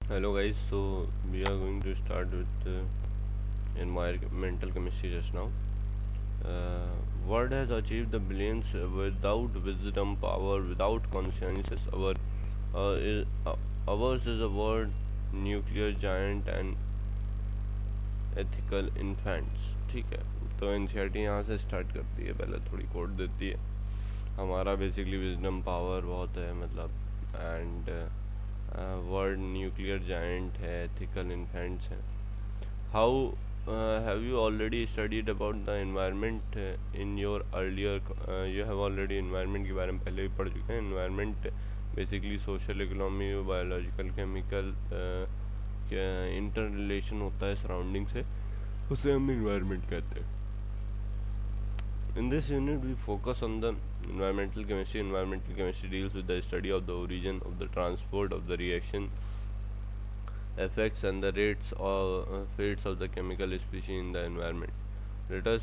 Hello guys, so we are going to start with environmental chemistry just now. World has achieved the billions without wisdom, power, without conscience. Ours is a world nuclear giant and ethical infants. ठीक है, तो NCERT यहाँ से start करती है, पहले थोड़ी code देती है. हमारा बेसिकली विजडम पावर बहुत है, मतलब एंड वर्ल्ड न्यूक्लियर जायंट है, एथिकल इन्फेंट्स है. How have you already studied about the environment in your earlier you have already environment के बारे में पहले भी पढ़ चुके हैं. environment basically social, economy, biological, chemical inter relation होता है सराउंडिंग से, उसे हम environment कहते हैं. In this unit, we focus on the environmental chemistry. Environmental chemistry deals with the study of the origin of the transport of the reaction, effects, and the rates or fates of the chemical species in the environment. Let us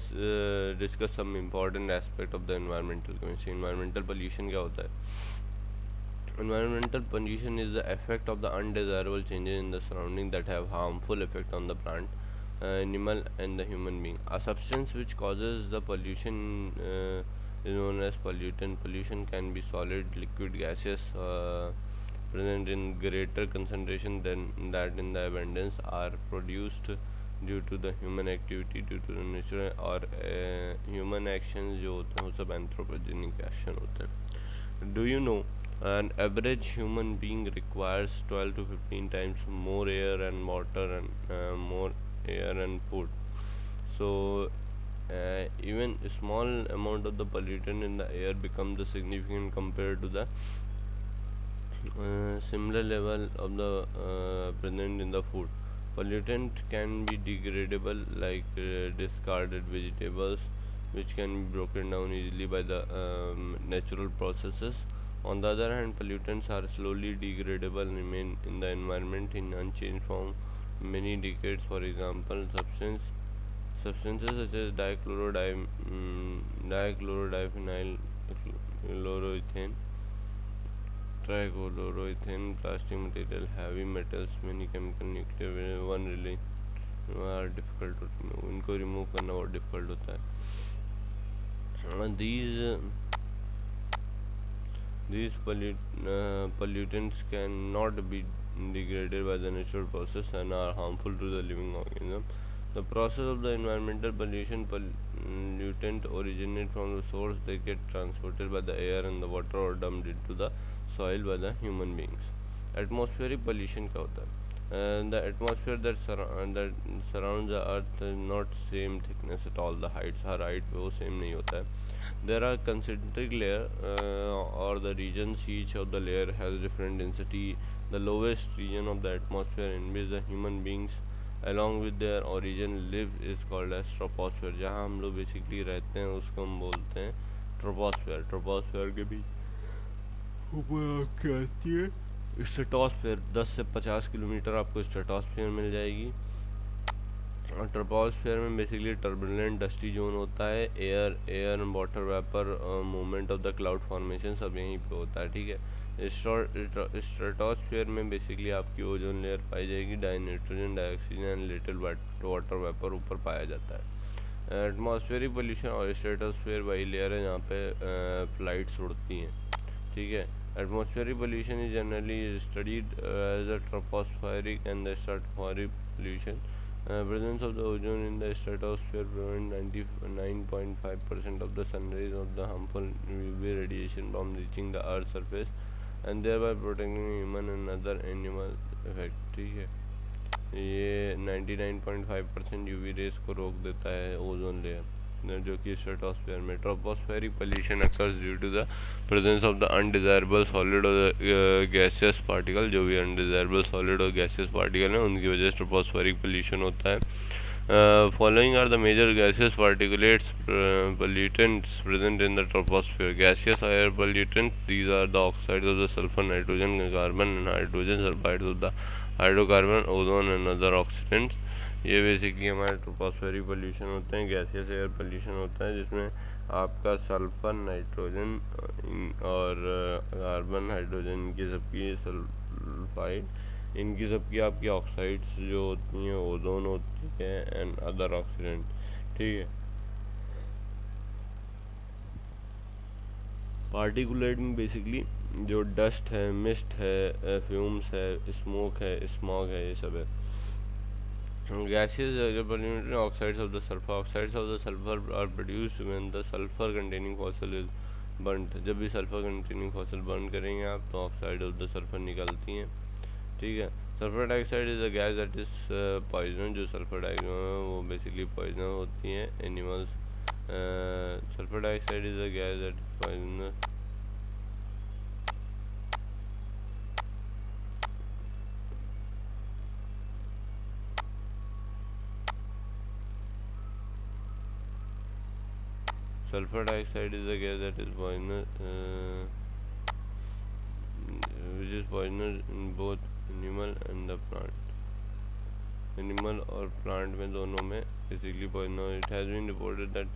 discuss some important aspect of the environmental chemistry. Environmental pollution क्या होता है? Environmental pollution is the effect of the undesirable changes in the surrounding that have harmful effect on the plant, animal, and the human being. A substance which causes the pollution is known as pollutant. Pollution can be solid, liquid, gaseous, present in greater concentration than that in the abundance, are produced due to the human activity, due to the natural और human actions जो होते हैं वो सब anthropogenic action होते हैं. Do you know an average human being requires 12 to 15 times more air and water and more air and food? So even a small amount of the pollutant in the air becomes the significant compared to the similar level of the present in the food. Pollutant can be degradable, like discarded vegetables, which can be broken down easily by the natural processes. On the other hand, pollutants are slowly degradable, remain in the environment in unchanged form many decades. For example, substances such as dichlorodiphényl chloroethane, trichloroethane, plastic material, heavy metals, many chemical, nuclear, one really are difficult to remove. इनको remove करना बहुत difficult होता है. These pollutants cannot be degraded by the natural process and are harmful to the living organism. The process of the environmental pollutant originate from the source. They get transported by the air and the water or dumped into the soil by the human beings. Atmospheric pollution क्या होता है? The atmosphere that surrounds the earth is not same thickness at all. The heights, her height पे वो same नहीं होता है. There are concentric layer or the regions. Each of the layer has different density. The lowest region of the atmosphere in which the human beings along with their origin live is called as troposphere. जहाँ हम लोग basically रहते हैं उसको हम बोलते हैं troposphere. Troposphere के भी ऊपर आपकी आती है स्ट्रेटोस्फेयर. 10 से 50 किलोमीटर आपको स्ट्रेटोस्फेयर मिल जाएगी. और ट्रोपोस्फेयर में बेसिकली टर्बुलेंट डस्टी जोन होता है. Air water vapour, movement of the cloud formation सब यहीं पे होता है. ठीक है. स्ट्रेटोस्फेयर में बेसिकली आपकी ओजोन लेयर पाई जाएगी. Nitrogen dioxygen and little water vapour ऊपर पाया जाता है. एटमॉस्फेरिक पोल्यूशन और स्ट्रेटोस्फेयर वही लेयर है जहाँ पे फ्लाइट्स उड़ती हैं. ठीक है. Atmospheric pollution is generally studied as a tropospheric and the stratospheric pollution. Presence of the ozone in the stratosphere prevents 99.5% of the sun rays of the harmful UV radiation from reaching the Earth's surface and thereby protecting human and other animal effect. ठीक है. ये 99.5% UV race को रोक देता है ozone layer जो कि stratosphere में. Tropospheric pollution occurs due to the presence of the undesirable solid और गैसियस पार्टिकल. जो भी अनडिजायरेबल सॉलिड और गैसियस पार्टिकल हैं उनकी वजह से ट्रोपोस्फेरिक पोल्यूशन होता है. Following are the major gaseous particulates pollutants present in the troposphere. Gaseous air pollutants, these are the oxides of the sulfur, nitrogen, carbon and hydrogen, sulfides of the hydrocarbon, ozone and other oxidants. ये basically हमारे tropospheric pollution होते हैं. Gaseous air pollution होता है जिसमें आपका sulphur, nitrogen और carbon, hydrogen की सबकी सल्फाइड इनकी सबकी आपकी ऑक्साइड्स जो होती हैं ओजोन होती है एंड अदर ऑक्सीडेंट, ठीक है। पार्टिकुलेट में बेसिकली जो डस्ट है, मिस्ट है, फ्यूम्स है, स्मोक है, स्मॉग है, ये सब है। Gases polluted oxides of the sulfur. Oxides of the sulfur are produced when the sulfur containing fossil is burnt. जब भी सल्फर कंटेनिंग फॉसल बर्न करेंगे आप तो ऑक्साइड ऑफ द सल्फर निकलती हैं, ठीक है। Sulphur dioxide is a gas that is poison. जो सल्फर डाइऑक्साइड है वो बेसिकली पॉइजन होती हैं animals. Sulphur dioxide is a gas that is poison. Sulfur dioxide is a gas that is poisonous, which is poisonous in both animal and the plant. Animal और plant में दोनों में basically poisonous. It has been reported that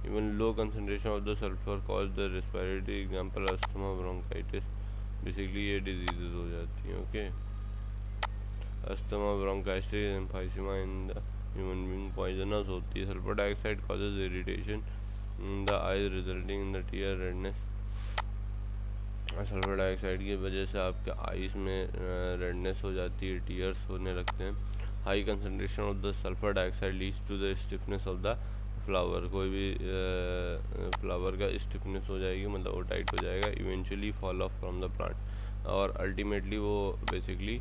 even low concentration of the sulfur cause the respiratory, example asthma, bronchitis. Basically ये diseases हो जाती हैं, okay. Asthma, bronchitis, emphysema in the human being poisonous होती है. Sulfur dioxide causes irritation in the eyes resulting in the tear redness. Sulphur dioxide की वजह से आपके आइस में रेडनेस हो जाती है, टीयर्स होने लगते हैं। High concentration of the sulphur dioxide leads to the stiffness of the flower. कोई भी फ्लावर का स्टिफनेस हो जाएगी, मतलब वो टाइट हो जाएगा, eventually fall of from the plant, और अल्टीमेटली वो बेसिकली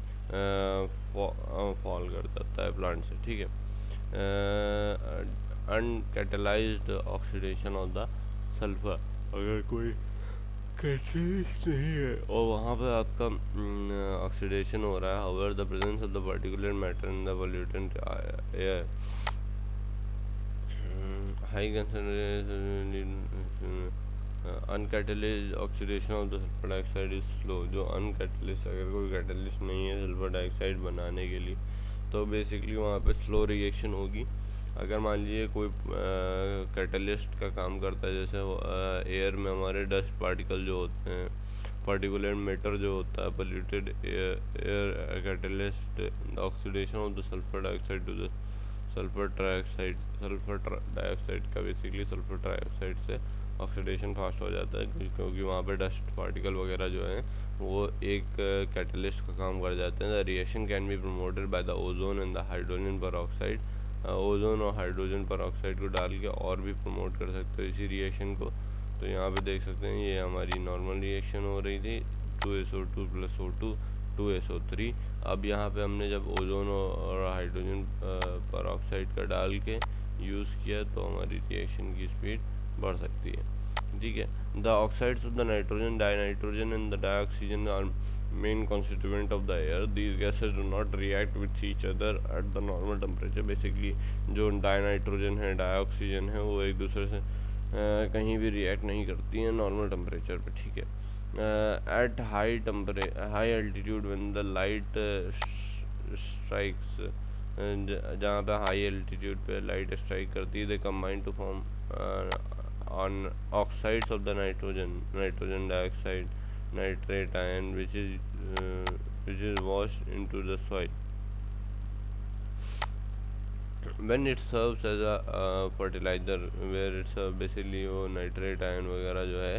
फॉल कर जाता है प्लांट से, ठीक है। Uncatalysed oxidation of the sulphur, अगर कोई कैटलिस्ट नहीं है और वहाँ पे आपका ऑक्सीडेशन हो रहा है, however the presence of the particular matter in the pollutant air, high concentration, uncatalyst oxidation of the sulphur dioxide is slow. जो अनकैटलिस्ट, अगर कोई कैटलिस्ट नहीं है सल्फर डाइऑक्साइड बनाने के लिए, तो बेसिकली वहाँ पे स्लो रिएक्शन होगी। अगर मान लीजिए कोई कैटलिस्ट का काम करता है, जैसे एयर में हमारे डस्ट पार्टिकल जो होते हैं, पार्टिकुलेट मैटर जो होता है, polluted air catalyst oxidation of the sulphur dioxide to the sulphur trioxide. Sulphur dioxide का बेसिकली सल्फर ट्राइऑक्साइड से ऑक्सीडेशन फास्ट हो जाता है, क्योंकि वहाँ पे डस्ट पार्टिकल वगैरह जो हैं वो एक कैटलिस्ट का काम कर जाते हैं। The reaction can be promoted by the ozone and the hydrogen पर ओजोन और हाइड्रोजन पर ऑक्साइड को डाल के और भी प्रमोट कर सकते हो इसी रिएक्शन को। तो यहाँ पे देख सकते हैं ये हमारी नॉर्मल रिएक्शन हो रही थी, 2SO2 + O2 2SO3। अब यहाँ पे हमने जब ओजोन और हाइड्रोजन पर ऑक्साइड का डाल के यूज़ किया तो हमारी रिएक्शन की स्पीड बढ़ सकती है, ठीक है। The oxides of the nitrogen, dinitrogen and the dioxygen are main constituent of the air. These gases do not react with each other at the normal temperature. Basically जो डाइनाइट्रोजन है, dioxygen है, वो एक दूसरे से कहीं भी रिएक्ट नहीं करती हैं नॉर्मल टेम्परेचर पे, ठीक है। At high altitude when the light strikes, जहाँ पे हाई एल्टीट्यूड पे लाइट स्ट्राइक करती है, they combine to form on oxides of the nitrogen dioxide, nitrate ion, which is washed into the soil. When it serves as a fertilizer, where it's basically वो nitrate ion वगैरह जो है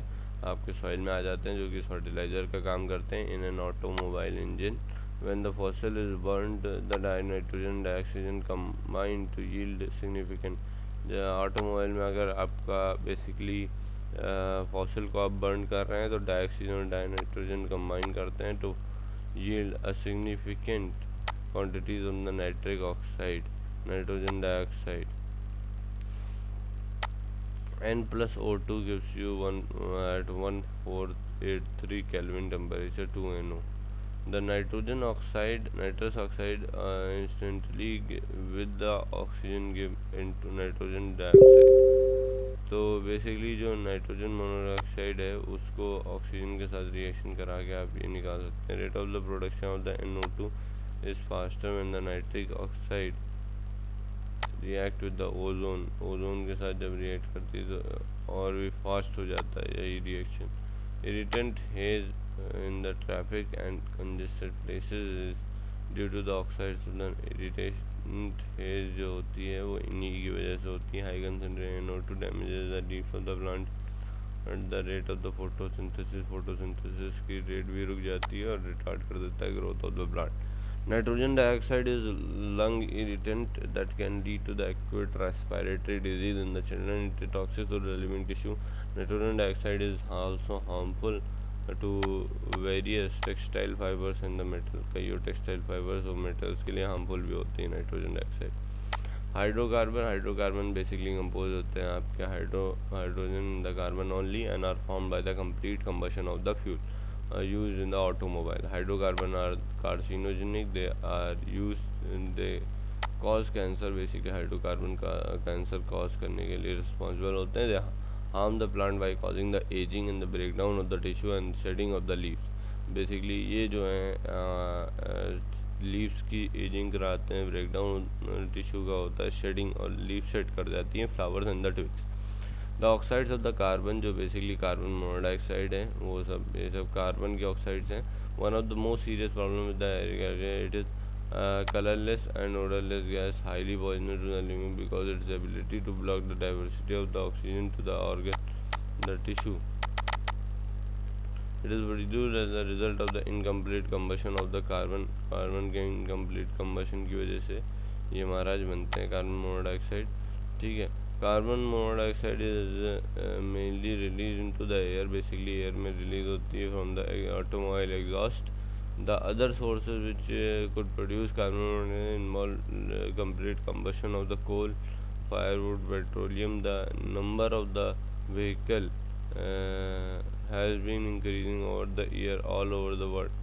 आपके soil में आ जाते हैं, जो कि फर्टिलाइजर का काम करते हैं in an automobile engine. When the fossil is burned, the nitrogen dioxide combine to yield significant। Automobile में अगर आपका बेसिकली फॉसिल को आप बर्न कर रहे हैं तो डाइऑक्सीजन और डाइनाइट्रोजन कंबाइन करते हैं to yield a significant quantities of the nitric oxide, nitrogen dioxide. N+O2 gives you at 1483 Kelvin temperature 2NO. The nitrous oxide instantly with the oxygen give into nitrogen dioxide। तो basically जो nitrogen monoxide है उसको oxygen के साथ reaction करा के आप ये निकाल सकते हैं। Rate of the production of the NO2 is faster when the nitric oxide react with the ozone. Ozone के साथ जब रिएक्ट करती है तो और भी फास्ट हो जाता है यही reaction. Irritant haze in the traffic and congested places is due to the oxides irritation haze जो होती है वो इन्हीं की वजह से होती है। High concentration NO2 damages the leaf of the plant at the rate of the photosynthesis की रेट भी रुक जाती है और रिटार्ड कर देता है growth of the plant. Nitrogen dioxide is lung irritant that can lead to the acute respiratory disease in the children. It is toxic to the living tissue. Nitrogen dioxide is also harmful to various textile fibers and the metal. कई और textile fibers और metals के लिए harmful भी होती है nitrogen dioxide। Hydrocarbon basically compose होते हैं आपके hydrogen the carbon only and are form by the complete combustion of the fuel used in the automobile. Hydrocarbon are carcinogenic, they are used, they cause cancer. Basically hydrocarbon का cancer cause करने के लिए responsible होते हैं। They harm the plant by causing the ageing and the breakdown of the tissue and shedding of the leaves. Basically ये जो है leaves की एजिंग कराते हैं, ब्रेकडाउन टिश्यू का होता है, शेडिंग और लीफ शेड कर जाती हैं flowers and the twigs. The oxides of the carbon जो बेसिकली कार्बन मोनोऑक्साइड है वो सब ये सब कार्बन के ऑक्साइड्स हैं। One of the most serious problem with the air it is colorless and odorless gas, highly poisonous to the living because its ability to block the diversity of the oxygen to the organ, the tissue. It is produced as a result of the incomplete combustion of the carbon के incomplete combustion की वजह से ये महाराज बनते हैं carbon monoxide. ठीक है, carbon monoxide is mainly release into the air. Basically air में रिलीज होती है from the automobile exhaust. The other sources which could produce carbon monoxide involve complete combustion of the coal, firewood, petroleum. The number of the vehicle has been increasing over the year all over the world.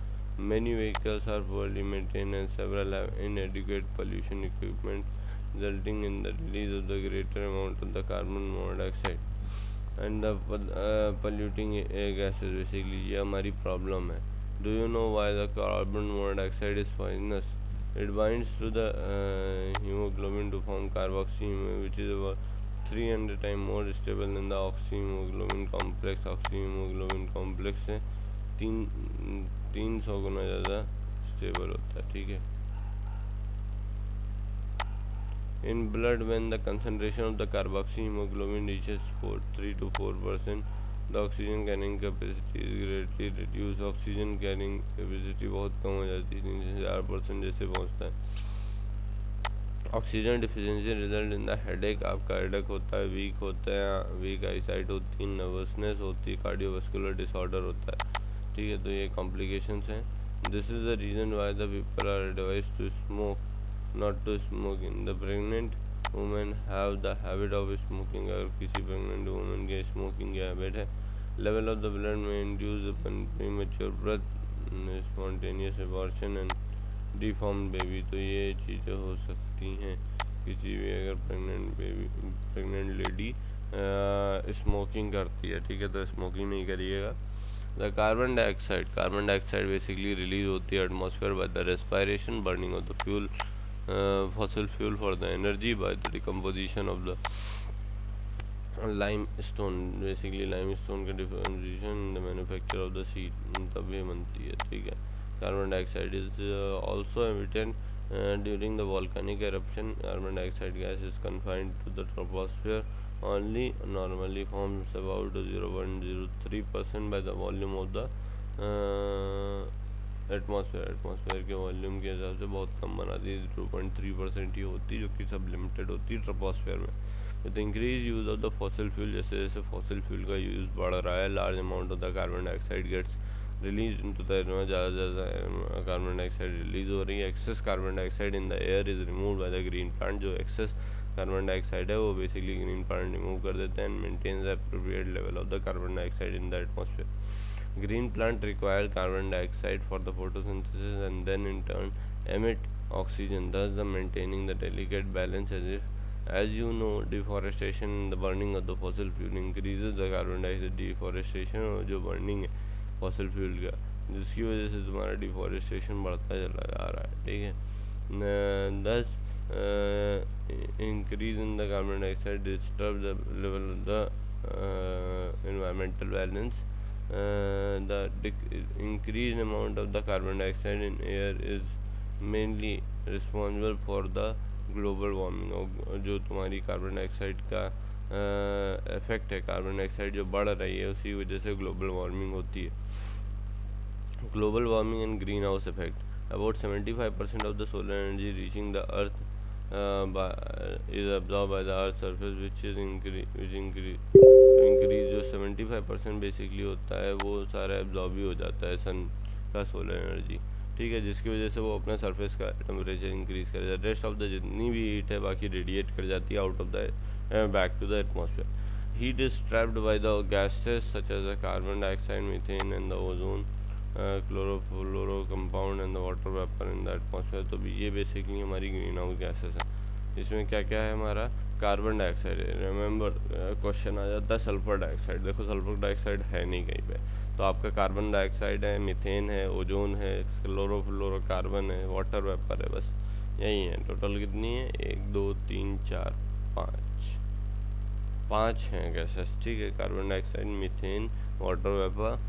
Many vehicles are poorly maintained and several have inadequate pollution equipment, resulting in the release of the greater amount of the carbon monoxide and the polluting air gases. Basically ये हमारी problem है। Do you know why the carbon monoxide is poisonous? It binds to the hemoglobin to form carboxyhemoglobin, which is about 300 times more stable than the oxyhemoglobin complex। oxyhemoglobin complex से 300 गुना ज़्यादा stable होता है। ठीक है, in blood when the concentration of the carboxyhemoglobin reaches 3 to 4%, the oxygen carrying capacity is greatly reduced। Oxygen carrying capacity बहुत कम हो जाती है, 3 से 4% जैसे पहुँचता है। Oxygen deficiency result in the headache, आपका हेडेक होता है, वीक होता है, वीक आईसाइट होती है, नर्वसनेस होती है, कार्डियोवास्कुलर डिसऑर्डर होता है। ठीक है, तो ये कॉम्प्लिकेशंस हैं। This is the reason why the people are advised to smoke not to smoke in the pregnant women have the habit of smoking. अगर किसी प्रेग्नेंट वुमेन के स्मोकिंग की हैबिट है, लेवल ऑफ द ब्लड में induce premature birth, spontaneous abortion and deform baby. तो ये चीज़ें हो सकती हैं किसी भी अगर प्रेग्नेंट लेडी स्मोकिंग करती है। ठीक है, तो स्मोकिंग नहीं करिएगा। The carbon dioxide basically release होती है atmosphere by the respiration, burning of the fuel, fossil fuel for the energy, by the decomposition of the limestone. Basically limestone का decomposition the manufacture of the seed तब ये बनती है। ठीक है, carbon dioxide is also emitted during the volcanic eruption. Carbon dioxide gas is confined to the troposphere only, normally forms about 0.03% by the volume of the atmosphere के volume के हिसाब से बहुत कम बनाती है, 2.3% ही होती है, जो कि सब लिमिटेड होती है ट्रोपोस्फेयर में। With increase use of the fossil fuel, जैसे जैसे फॉसिल फ्यूल का यूज़ बढ़ रहा है, large amount of the carbon dioxide gets release into the air, ज़्यादा से ज़्यादा कार्बन डाइऑक्साइड रिलीज हो रही है। Excess carbon dioxide in the air is remove by the green plant. जो एक्सेस कार्बन डाइऑक्साइड है वो बेसिकली ग्रीन प्लांट रिमूव कर देते हैं and maintains the appropriate level of the carbon dioxide in the atmosphere. Green plant require carbon dioxide for the photosynthesis and then in turn emit oxygen, thus the maintaining the delicate balance as you know deforestation, the burning of the fossil fuel increases the carbon dioxide। deforestation और जो burning है fossil fuel का, जिसकी वजह से तुम्हारा deforestation बढ़ता चला जा रहा है। ठीक है, thus increase in the carbon dioxide disturb the level of the environmental balance। the increased amount of the carbon dioxide in air is mainly responsible for the global warming. और जो तुम्हारी कार्बन डाइऑक्साइड का effect है, carbon dioxide जो बढ़ रही है उसी वजह से ग्लोबल वार्मिंग होती है। Global warming and greenhouse effect. About 75% of the solar energy reaching the earth is absorbed by the earth's surface, increase जो 75% बेसिकली होता है वो सारा एब्जॉर्ब ही हो जाता है सन का सोलर एनर्जी, ठीक है, जिसकी वजह से वो अपना सरफेस का टेम्परेचर इंक्रीज कर जाता है। रेस्ट ऑफ द जितनी भी हीट है बाकी रेडिएट कर जाती है out of the back to the atmosphere. Heat is trapped by the gases such as the carbon dioxide, methane and the ozone, chlorofluoro compound and the water vapour in the atmosphere. तो ये basically हमारी green house gases हैं। इसमें क्या क्या है हमारा, carbon dioxide है। रिमेंबर क्वेश्चन आ जाता है सल्फर डाइऑक्साइड, देखो सल्फर डाइऑक्साइड है नहीं कहीं पे, तो आपका कार्बन डाइऑक्साइड है, मीथेन है, ओजोन है, क्लोरोफ्लोरो कार्बन है, वाटर वेपर है, बस यही है। टोटल कितनी है, 1 2 3 4 5 हैं गैसेस, ठीक है, carbon dioxide, methane, water vapour,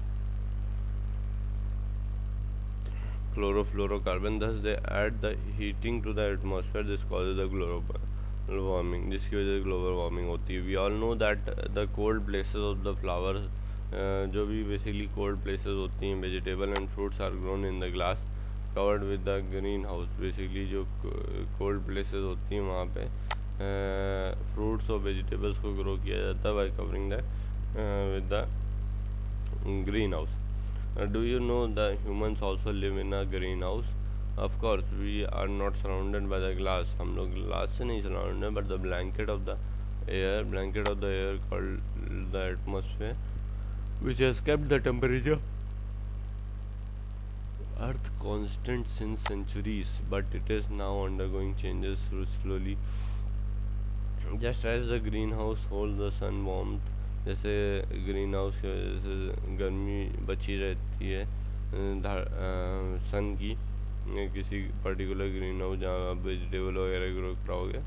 chlorofluorocarbon. Thus they add the heating to the atmosphere. This causes the global warming, जिसकी वजह से ग्लोबल वार्मिंग होती है। We all know that the cold places of the flowers, जो भी basically cold places होती हैं, vegetable and fruits are grown in the glass covered with the green house. Basically जो कोल्ड प्लेसेस होती हैं वहाँ पे फ्रूट्स और वेजिटेबल्स को ग्रो किया जाता है bye covering that with the green house. Do you know the humans also live in a greenhouse? Of course, we are not surrounded by the glass. हम लोग glass से नहीं surrounded, but the blanket of the air called the atmosphere, which has kept the temperature Earth constant since centuries, but it is now undergoing changes slowly. Just as the greenhouse holds the sun warmth, जैसे green house की वजह से गर्मी बची रहती है सन की, किसी पर्टिकुलर ग्रीन हाउस जहाँ आप वेजिटेबल वगैरह ग्रो कराओगे।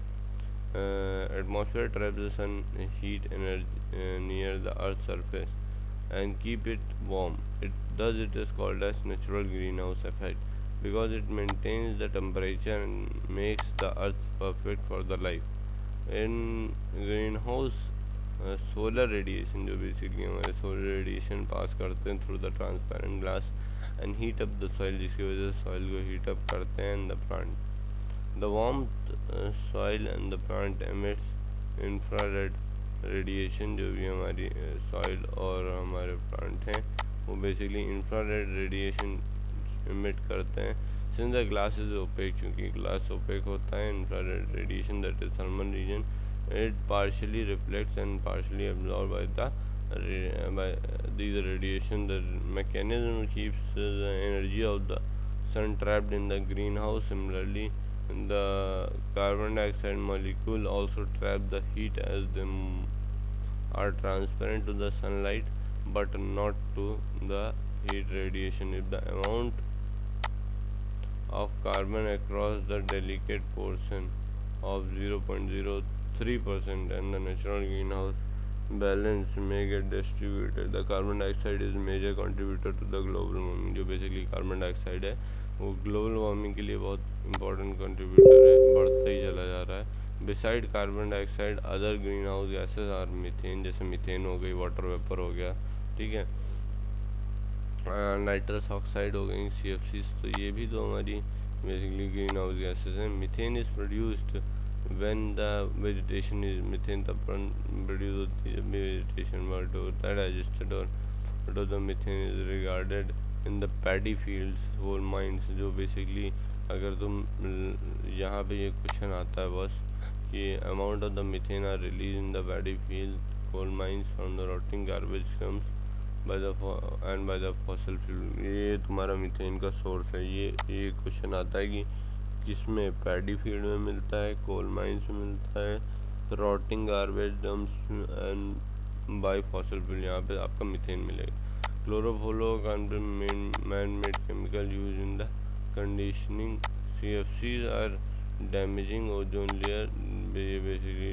Atmosphere traps the sun heat energy near the earth surface and keep it warm. It is called as natural greenhouse effect because it maintains the temperature and makes the earth perfect for the life. In greenhouse solar radiation, जो basically हमारे solar radiation पास करते हैं through the transparent glass and heat up the soil, जिसकी वजह से soil को heat up करते हैं and the plant. The warmth soil and the plant emits infrared radiation. जो भी हमारी सॉइल और हमारे प्लांट हैं वो बेसिकली इंफ्रारेड रेडिएशन इमिट करते हैं। Since the glass is opaque, चूँकि ग्लास ओपेक होता है, infrared radiation that is thermal region, it partially reflects and partially absorbed by these radiation. The mechanism keeps the energy of the sun trapped in the greenhouse. Similarly, the carbon dioxide molecule also trap the heat as they are transparent to the sunlight but not to the heat radiation. If the amount of carbon across the delicate portion of 0.03% and the natural greenhouse balance may get distributed. The carbon dioxide is major contributor to the global warming. जो basically carbon dioxide है वो global warming के लिए बहुत important contributor है, बढ़ता ही चला जा रहा है। Beside carbon dioxide other green house gases are methane, जैसे मीथेन हो गई, वाटर वेपर हो गया, ठीक है, नाइट्रस ऑक्साइड हो गई, CFCs, तो ये भी तो हमारी बेसिकली ग्रीन हाउस गैसेज हैं। Methane is produced when the vegetation is methane तब प्रोड्यूस होती है जब भी वेजिटेशन वर्ट होता है डाइजेस्टेड, और the methane is regarded in the paddy fields, coal mines। जो बेसिकली अगर तुम यहाँ पे ये क्वेश्चन आता है बस कि amount of the methane are release in the paddy field, coal mines from the rotting garbage comes by the and by the fossil fuel। ये तुम्हारा मीथेन का सोर्स है। ये क्वेश्चन आता है कि किसमें, पैडी फील्ड में मिलता है, कोल माइंस में मिलता है, rotting garbage dumps and by fossil fuel, यहाँ पे आपका मीथेन मिलेगा। Chlorofluorocarbon man made chemical use in the conditioning, CFCs are damaging ozone layer. ये बेसिकली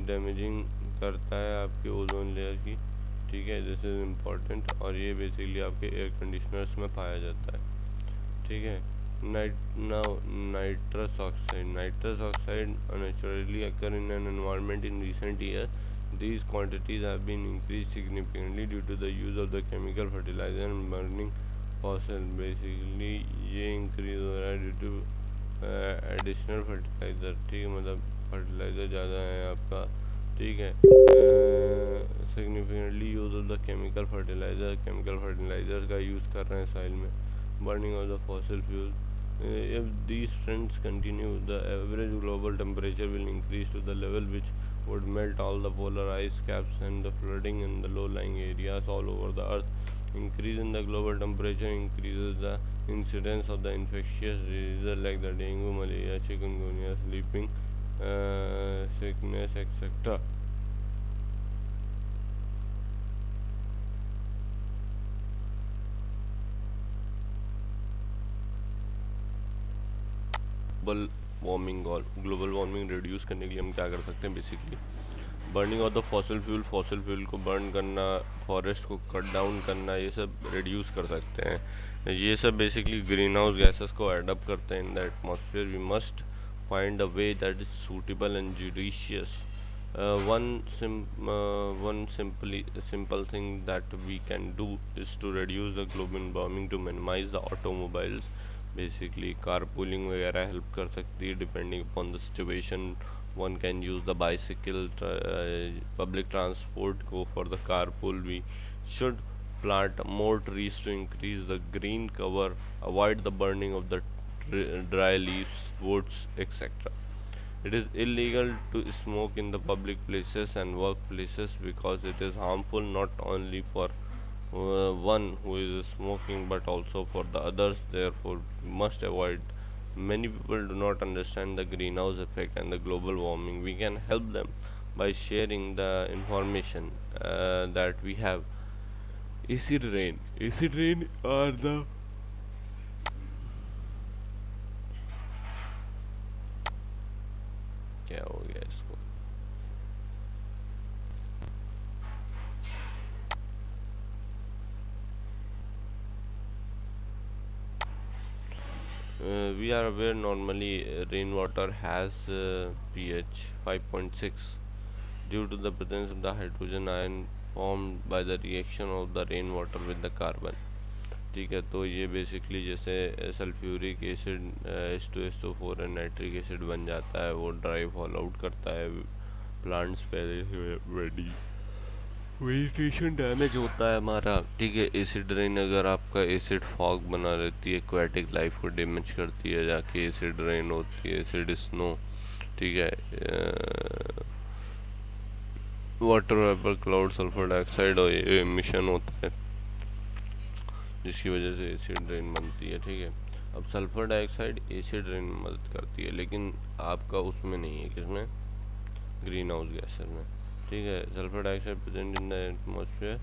डैमेजिंग करता है आपके ओजोन लेयर की, ठीक है, दिस इज इम्पॉर्टेंट। और ये बेसिकली आपके एयर कंडीशनर्स में पाया जाता है, ठीक है। Now, nitrous oxide naturally occur in an environment in recent years. These quantities have been increased significantly due to the use of the chemical fertilizer and burning fossil. Basically, ये increase हो रहा है due to एडिशनल फर्टिलाइज़र, ठीक है, मतलब fertiliser ज़्यादा है आपका, ठीक है, significantly use of the chemical fertiliser का यूज़ कर रहे हैं साइल में, burning of the fossil fuels. If these trends continue, the average global temperature will increase to the level which would melt all the polar ice caps and the flooding in the low-lying areas all over the earth. Increase in the global temperature increases the incidence of the infectious diseases like the dengue, malaria, chikungunya, sleeping sickness, etc. Global warming reduce करने के लिए हम क्या कर सकते हैं? Basically burning of the fossil fuel को burn करना, फॉरेस्ट को कट डाउन करना, ये सब रिड्यूस कर सकते हैं। ये सब बेसिकली ग्रीन हाउस गैसेस को अडॉप्ट करते हैं in the atmosphere. We must find a way that is suitable and judicious. One simple thing that we can do is to reduce the global warming to minimize the automobiles. Basically, carpooling वगैरह help कर सकती है depending upon the situation. One can use the bicycle, public transport, go for the carpool. We should plant more trees to increase the green cover, avoid the burning of the dry leaves, woods, etc. It is illegal to smoke in the public places and workplaces because it is harmful not only for one who is smoking but also for the others. Therefore, we must avoid. Many people do not understand the greenhouse effect and the global warming. We can help them by sharing the information that we have. Acid rain. Acid rain are the क्या हो गया इसको? We are aware normally rainwater has pH 5.6 due to the presence of the hydrogen ion formed by the reaction of the rainwater with the carbon. ठीक है, तो ये basically जैसे sulphuric acid H2SO4 and nitric acid बन जाता है, वो dry fall out करता है, प्लांट्स पहले रेडी, वेजिटेशन डैमेज होता है हमारा, ठीक है। एसिड रेन अगर आपका एसिड फॉग बना रहती है, एक्वाटिक लाइफ को डैमेज करती है, जाके एसिड रेन होती है, एसिड स्नो, ठीक है, water vapour cloud sulphur dioxide और एमिशन होता है जिसकी वजह से एसिड रेन बनती है, ठीक है। अब सल्फर डाइऑक्साइड एसिड रेन में मदद करती है, लेकिन आपका उसमें नहीं है, किसमें? ग्रीन हाउस गैसेस में, ठीक है। Sulphur dioxide present in the atmosphere,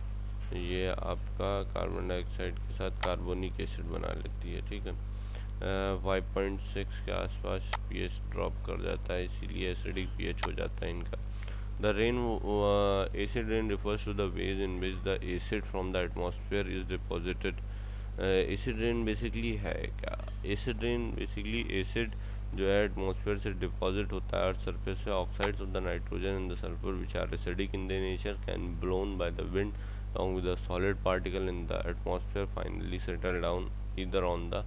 ये आपका कार्बन डाइऑक्साइड के साथ कार्बोनिक एसिड बना लेती है, ठीक है। 5.6 के आसपास पीएच ड्रॉप कर जाता है, इसीलिए एसिडिक पीएच हो जाता है इनका। The rain acid rain refers to the ways in which the acid from the atmosphere is deposited. Acid rain basically है क्या? एसिड रेन बेसिकली एसिड जो है एटमॉस्फेयर से डिपॉजिट होता है अर्थ सरफेस से, oxides of the nitrogen and the sulphur which are acidic in the nature can blown by the wind along with the solid particle in the atmosphere finally settle down either on the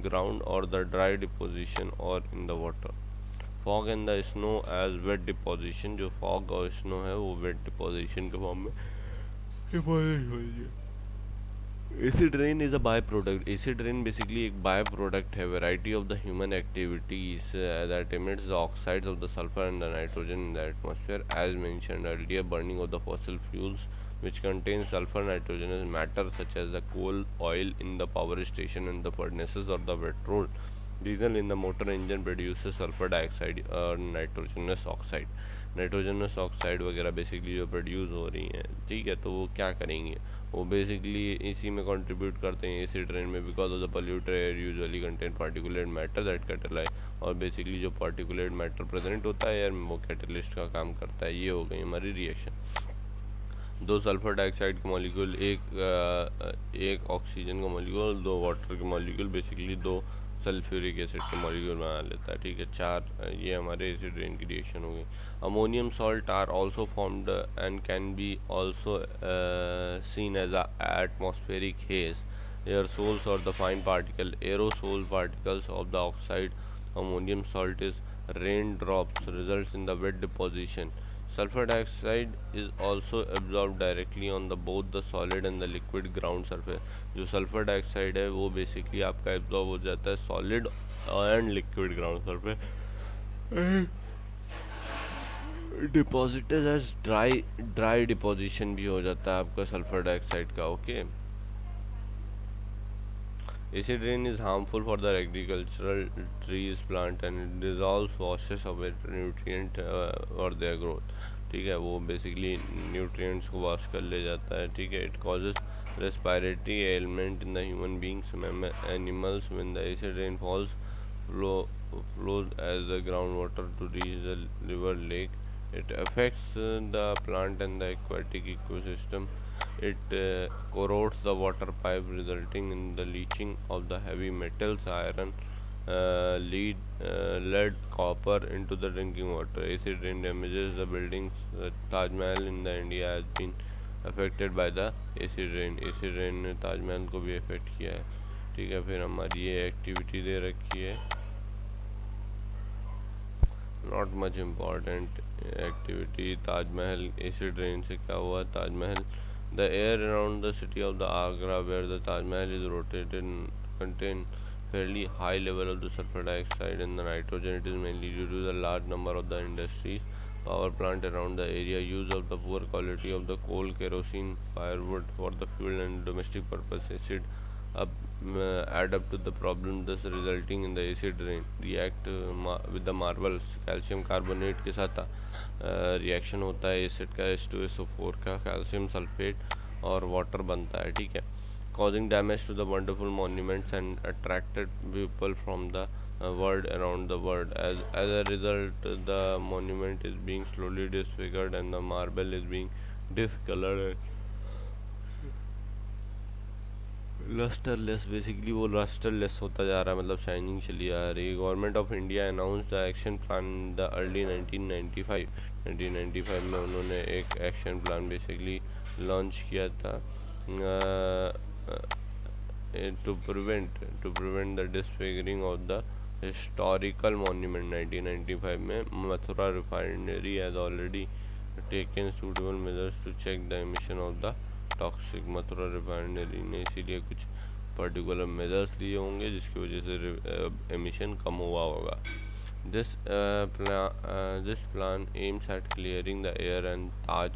ground or the dry deposition or in the water. Fog and the snow as wet deposition, जो fog और snow है वो wet deposition के form में deposit होती है। Acid rain is a byproduct. Acid rain basically एक byproduct है variety of the human activities that emits the oxides of the sulfur and the nitrogen in the atmosphere. As mentioned earlier, burning of the fossil fuels which contain sulfur nitrogenous matter such as the coal, oil in the power station and the furnaces or the petrol. Diesel in the motor engine produces sulfur dioxide और nitrogenous oxide. Nitrogenous oxide वगैरह basically जो produce हो रही हैं, ठीक है, तो वो क्या करेंगे? वो बेसिकली इसी में कंट्रीब्यूट करते हैं एसिड रेन में, because of the polluted air usually contain particulate matter that catalyse, और बेसिकली जो पार्टिकुलेट मैटर प्रेजेंट होता है एयर में वो कैटलिस्ट का काम करता है। ये हो गई हमारी रिएक्शन। दो सल्फर डाइऑक्साइड के मॉलिक्यूल, एक ऑक्सीजन का मॉलिक्यूल, दो वाटर के मॉलिक्यूल, बेसिकली दो सल्फ्यूरिक एसिड के मॉलिक्यूल बना लेता है। ठीक है, चार ये हमारे एसिड रेन की रिएक्शन हो गई। Ammonium salt are also formed and can be also seen as atmospheric haze, aerosols or the fine particle aerosol particles of the oxide ammonium salt is raindrops results in the wet deposition. Sulfur dioxide is also absorbed directly on the both the solid and the liquid ground surface. जो sulphur dioxide है वो basically आपका absorb हो जाता है solid and liquid ground surface. Deposited as dry deposition भी हो जाता है आपका सल्फर डाइऑक्साइड का। Okay, acid rain is harmful for the agricultural trees plant and it dissolves washes away nutrient or their growth। ठीक है, वो बेसिकली न्यूट्रिएंट्स को वॉश कर ले जाता है। ठीक है, it causes respiratory ailment in the human beings, animals when the acid rain flows as the groundwater to reach the river lake. It affects the plant and the aquatic ecosystem. It corrodes the water pipe, resulting in the leaching of the heavy metals, iron, lead, copper into the drinking water. Acid rain damages the buildings. Taj Mahal in the India has been affected by the acid rain। Acid rain ने ताजमहल को भी affect किया है। ठीक है, फिर हमारी ये एक्टिविटी दे रखी है, not much important activity. Taj Mahal acid rain से क्या हुआ? Taj Mahal, the air around the city of the Agra where the Taj Mahal is rotated contain fairly high level of the sulfur dioxide and the nitrogen. It is mainly due to the large number of the industries, power plant around the area, use of the poor quality of the coal, kerosene, firewood for the fuel and domestic purpose. Acid add up to the problem, thus resulting in the acid rain. React with the marbles, calcium carbonate के साथ reaction होता है acid का, H2SO4 का, calcium sulphate और water बनता है। ठीक है, causing damage to the wonderful monuments and attracted people from the world around the world. As a result, the monument is being slowly disfigured and the marble is being discolored, lustreless. Basically वो lustreless होता जा रहा है, मतलब shining चली आ रही है। Government of India announce the action plan the early 1995 में उन्होंने एक एक्शन प्लान बेसिकली लॉन्च किया था to prevent the disfiguring of the historical monument। 1995 में Mathura refinery has already taken suitable measures to check the emission of the toxic। Mathura refinery ने इसीलिए कुछ particular measures लिए होंगे जिसकी वजह से एमिशन कम हुआ होगा। This plan aims at clearing the air and Taj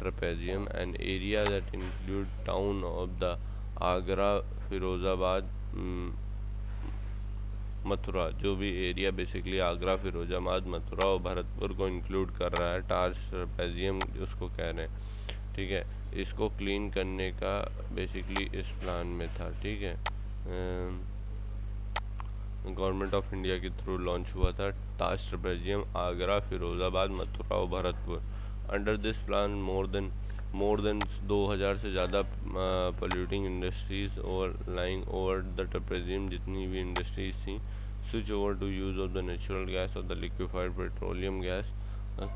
trapezium, an area that include town of the Agra, Firozabad, Mathura. जो भी एरिया बेसिकली आगरा, फिरोज़ाबाद, मथुरा और भरतपुर को इंक्लूड कर रहा है, टाज ट्रेपेजियम उसको कह रहे हैं। ठीक है, इसको क्लीन करने का बेसिकली इस प्लान में था। ठीक है, गवर्नमेंट ऑफ इंडिया के थ्रू लॉन्च हुआ था टाज ट्रेपेजियम, आगरा, फिरोज़ाबाद, मथुरा और Bharatpur. Under this plan more than 2000 से ज़्यादा polluting industries lying over the trapezium, जितनी भी इंडस्ट्रीज थी, switch over to use of the natural gas और the liquefied petroleum gas,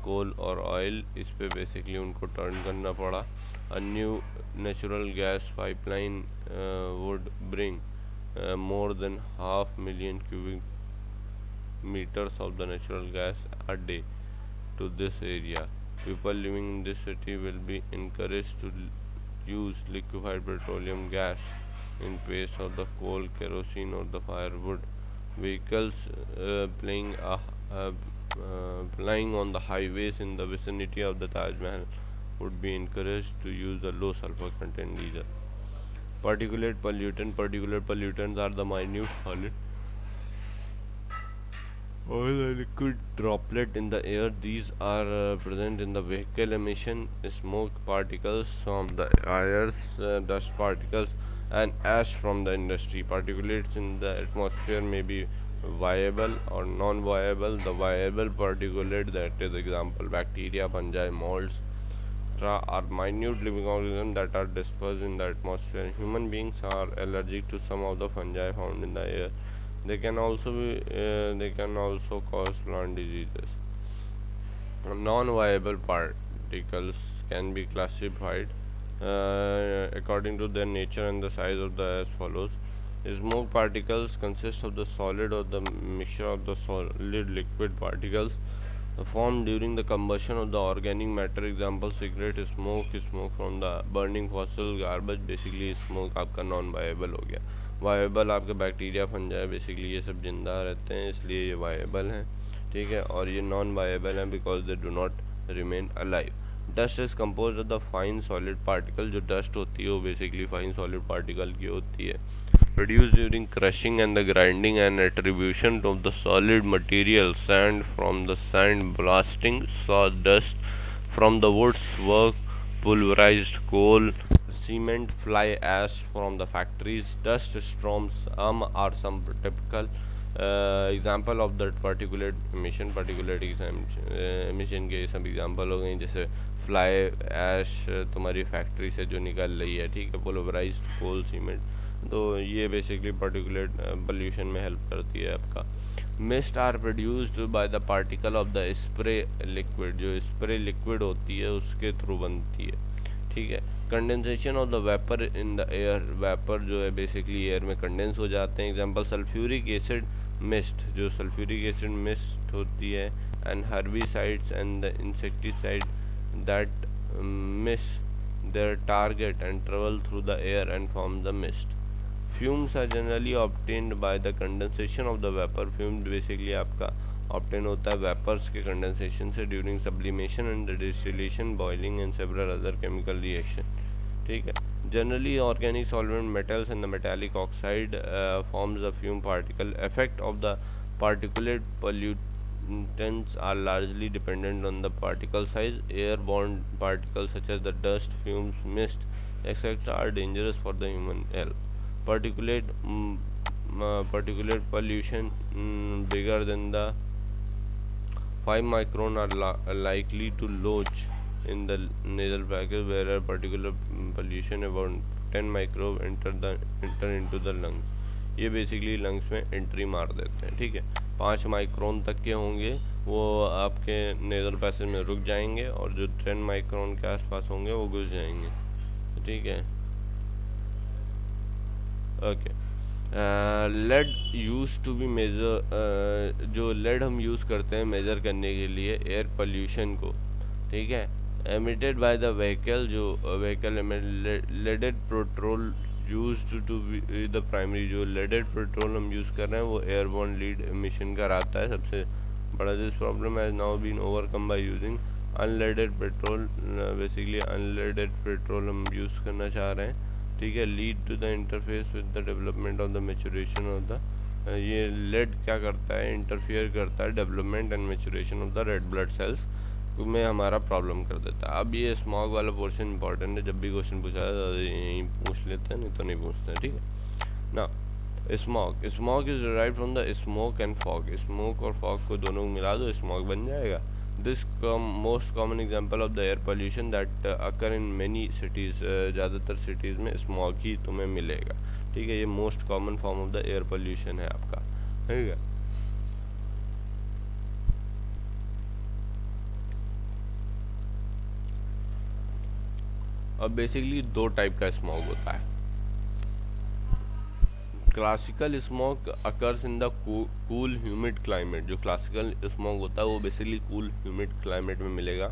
coal और ऑयल। इस पे बेसिकली उनको टर्न करना पड़ा। A new natural gas pipeline would bring more than 500,000 cubic meters of the natural gas a day to this area. People living in this city will be encouraged to use liquefied petroleum gas in place of the coal, kerosene or the firewood. Vehicles plying on the highways in the vicinity of the Taj Mahal would be encouraged to use the low sulfur content diesel. Particulate pollutants are the minute solid or the liquid droplet in the air. These are present in the vehicle emission, smoke particles from the tires, dust particles and ash from the industry. Particulates in the atmosphere may be viable or non-viable. The viable particulate, that is example bacteria, fungi, molds, are minute living organisms that are dispersed in the atmosphere. Human beings are allergic to some of the fungi found in the air. They can also cause plant diseases. Non-viable particles can be classified according to their nature and the size of the as follows. Smoke particles consist of the solid or the mixture of the solid liquid particles formed during the combustion of the organic matter. Example cigarette smoke from the burning fossil garbage. Basically smoke आपका non viable हो गया. Viable आपके bacteria fungi basically ये सब जिंदा रहते हैं इसलिए ये वायबल हैं. ठीक है. और ये नॉन वायबल हैं because they do not remain alive. Dust is compose of the fine solid particle. जो डस्ट होती है वो बेसिकली फाइन सॉलिड पार्टिकल की होती है. Produced during crushing and the grinding and attribution of the solid material sand from the sand blasting, sawdust from the wood's work, pulverized coal, cement, fly ash from the factories, dust storms are some typical example of that particulate emission. Particulate emission के सब example हो गए जैसे fly ash तुम्हारी factory से जो निकल रही है. ठीक है. Polarised coal cement. तो ये बेसिकली पार्टिकुलेट पोल्यूशन में हेल्प करती है आपका. Mist are produced by the particle of the spray liquid. जो स्प्रे लिक्विड होती है उसके थ्रू बनती है. ठीक है. Condensation of the vapour in the air. Vapour जो है बेसिकली एयर में कंडेंस हो जाते हैं. Example sulphuric acid mist. जो सल्फ्यूरिक एसिड मिस्ट होती है and herbicides and the insecticide that miss their target and travel through the air and form the mist. Fumes are generally obtained by the condensation of the vapor. Fumes basically आपका obtain होता है vapors के condensation से during sublimation and the distillation, boiling and several other chemical reaction. ठीक है. Generally organic solvent metals and the metallic oxide forms a fume particle. Effect of the particulate pollutants are largely dependent on the particle size. Airborne particles such as the dust, fumes, mist, etc. are dangerous for the human health. Particulate pollution bigger than the 5 micron are likely to lodge in the nasal passage, whereas particulate pollution about 10 micron enter into the lungs. ये basically lungs में entry मार देते हैं. ठीक है. 5 micron तक के होंगे वो आपके नेजल पैसेज में रुक जाएंगे और जो 10 माइक्रोन के आसपास होंगे वो घुस जाएंगे. ठीक है. Okay. Lead use to be major. जो लेड हम यूज़ करते हैं मेजर करने के लिए एयर पोल्यूशन को. ठीक है. Emitted by the vehicle. जो vehicle leaded petrol used to be the primary. जो leaded पेट्रोल हम यूज़ कर रहे हैं वो एयरबोर्न लीड एमिशन कराता है सबसे बड़ा. This problem has now been overcome by using unleaded petrol. Basically unleaded petrol हम यूज़ करना चाह रहे हैं. ठीक है. Lead to the interface with the development of the maturation of the. ये लेड क्या करता है इंटरफियर करता है development and maturation of the red blood cells में हमारा प्रॉब्लम कर देता है. अब ये स्मॉग वाला पोर्शन इंपॉर्टेंट है. जब भी क्वेश्चन पूछा है तो यहीं पूछ लेते हैं नहीं तो नहीं पूछते हैं. ठीक है ना. Smog. Smog is derived from the smoke and fog. Smoke और फॉग को दोनों को मिला दो स्मॉग बन जाएगा. This most common example of the air pollution that occur in many cities. ज़्यादातर सिटीज़ में स्मॉग ही तुम्हें मिलेगा. ठीक है. ये most common form of the air pollution है आपका. ठीक है. अब बेसिकली दो टाइप का स्मॉग होता है. Classical smog occurs in the cool humid climate. जो क्लासिकल स्मॉग होता है वो बेसिकली कूल ह्यूमिड क्लाइमेट में मिलेगा.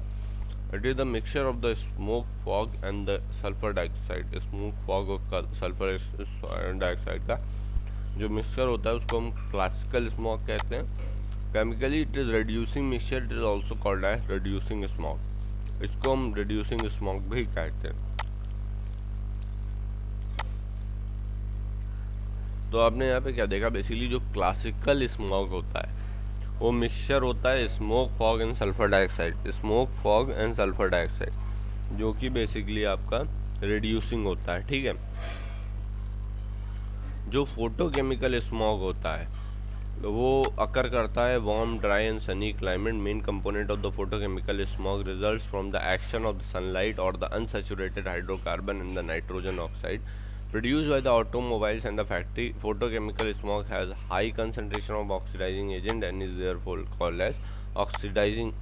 It is the mixture of the smoke fog and the sulphur dioxide. Smoke fog और सल्फर डाइऑक्साइड का जो मिक्सचर होता है उसको हम क्लासिकल स्मॉग कहते हैं. Chemically it is reducing mixture. It is also called as reducing smog. इसको हम रिड्यूसिंग स्मॉग भी कहते हैं. तो आपने यहाँ पे क्या देखा बेसिकली जो क्लासिकल स्मॉग होता है वो मिक्सचर होता है smoke fog and sulphur dioxide. Smoke fog and sulphur dioxide जो कि बेसिकली आपका रिड्यूसिंग होता है. ठीक है. जो फोटोकेमिकल स्मॉग होता है वो अकर करता है warm dry and sunny climate. Main component of the photochemical smog results from the action of the sunlight और the unsaturated hydrocarbon and the nitrogen oxide produced by the automobiles and the factory. Photochemical smog has high concentration of oxidizing agent and is therefore called as oxidizing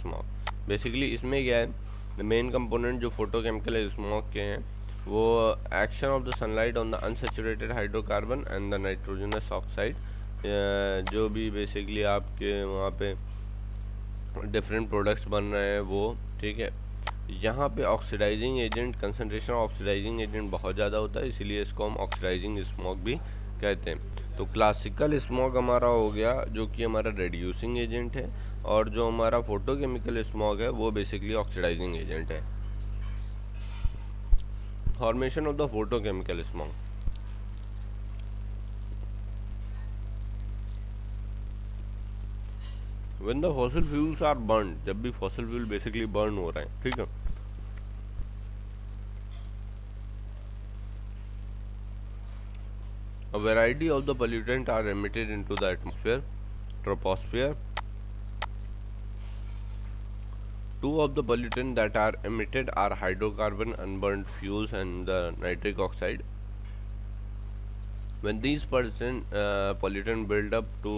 smog. Basically इसमें क्या है, the main component जो photochemical smog के हैं वो action of the sunlight on the unsaturated hydrocarbon and the nitrogenous oxide, जो भी basically आपके वहाँ पे डिफरेंट प्रोडक्ट्स बन रहे हैं वो, ठीक है। यहाँ पे oxidising agent, concentration of oxidising agent बहुत ज़्यादा होता है, इसीलिए इसको हम ऑक्सीडाइजिंग स्मॉग भी कहते हैं। तो क्लासिकल स्मॉग हमारा हो गया जो कि हमारा रेड्यूसिंग एजेंट है, और जो हमारा फोटोकेमिकल स्मॉग है वो बेसिकली ऑक्सीडाइजिंग एजेंट है। Formation of the photochemical smog. When the fossil fuels are burn, जब भी फॉसिल फ्यूल बेसिकली बर्न हो रहे हैं, ठीक है, a variety of the pollutant are emitted into the atmosphere, troposphere. Two of the pollutants that are emitted are hydrocarbon, unburned fuels, and the nitric oxide. When these pollutant build up to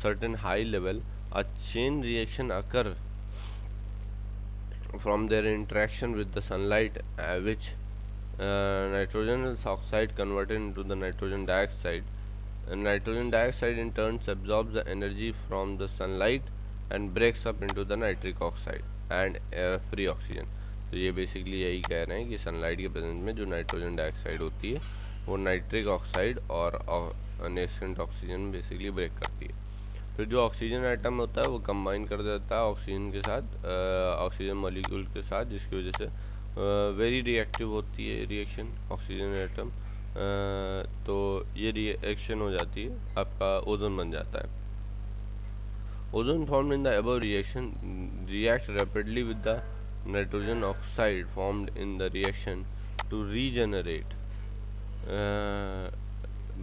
certain high level, a chain reaction occur from their interaction with the sunlight, which nitrogen oxide converted into the nitrogen dioxide. And nitrogen dioxide in turn absorbs the energy from the sunlight and breaks up into the nitric oxide and free oxygen. तो ये basically यही कह रहे हैं कि sunlight के presence में जो नाइट्रोजन डाइऑक्साइड होती है वो नाइट्रिक ऑक्साइड और नेसेंट ऑक्सीजन बेसिकली ब्रेक करती है। फिर जो ऑक्सीजन एटम होता है वो कंबाइन कर देता है ऑक्सीजन के साथ, ऑक्सीजन मॉलिक्यूल के साथ, जिसकी वजह से वेरी रिएक्टिव होती है रिएक्शन ऑक्सीजन एटम। तो ये रिएक्शन हो जाती है, आपका ओजोन बन जाता है। Ozone formed in the above reaction react rapidly with the nitrogen oxide formed in the reaction to regenerate.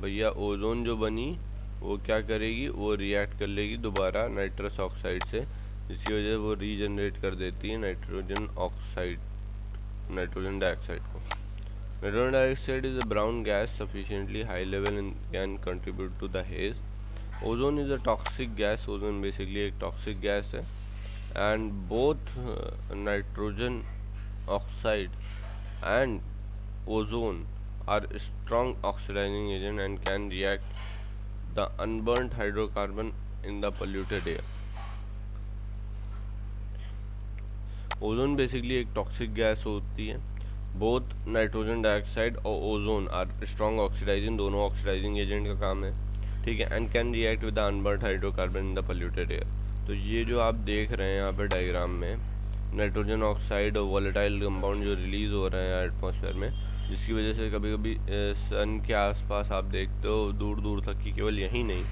भैया ओजोन जो बनी वो क्या करेगी, वो रिएक्ट कर लेगी दोबारा नाइट्रस ऑक्साइड से, जिसकी वजह से वो रीजनरेट कर देती है नाइट्रोजन ऑक्साइड, नाइट्रोजन डाइऑक्साइड को। Nitrogen dioxide is a brown gas sufficiently high level and can contribute to the haze. Ozone is a toxic gas, ozone basically एक टॉक्सिक गैस है, and both nitrogen oxide and ozone are strong oxidising agent and can react the unburnt hydrocarbon in the polluted air. Ozone basically एक toxic gas होती है। Both nitrogen dioxide और ozone are strong oxidising, दोनों oxidising agent का काम है, ठीक है, and can react with the unburned hydrocarbon in the polluted air. तो ये जो आप देख रहे हैं यहाँ पे डायग्राम में, नाइट्रोजन ऑक्साइड और वोलेटाइल कंपाउंड जो रिलीज हो रहे हैं एटमॉस्फेयर में, जिसकी वजह से कभी कभी सन के आसपास आप देखते हो दूर दूर तक की, केवल यही नहीं,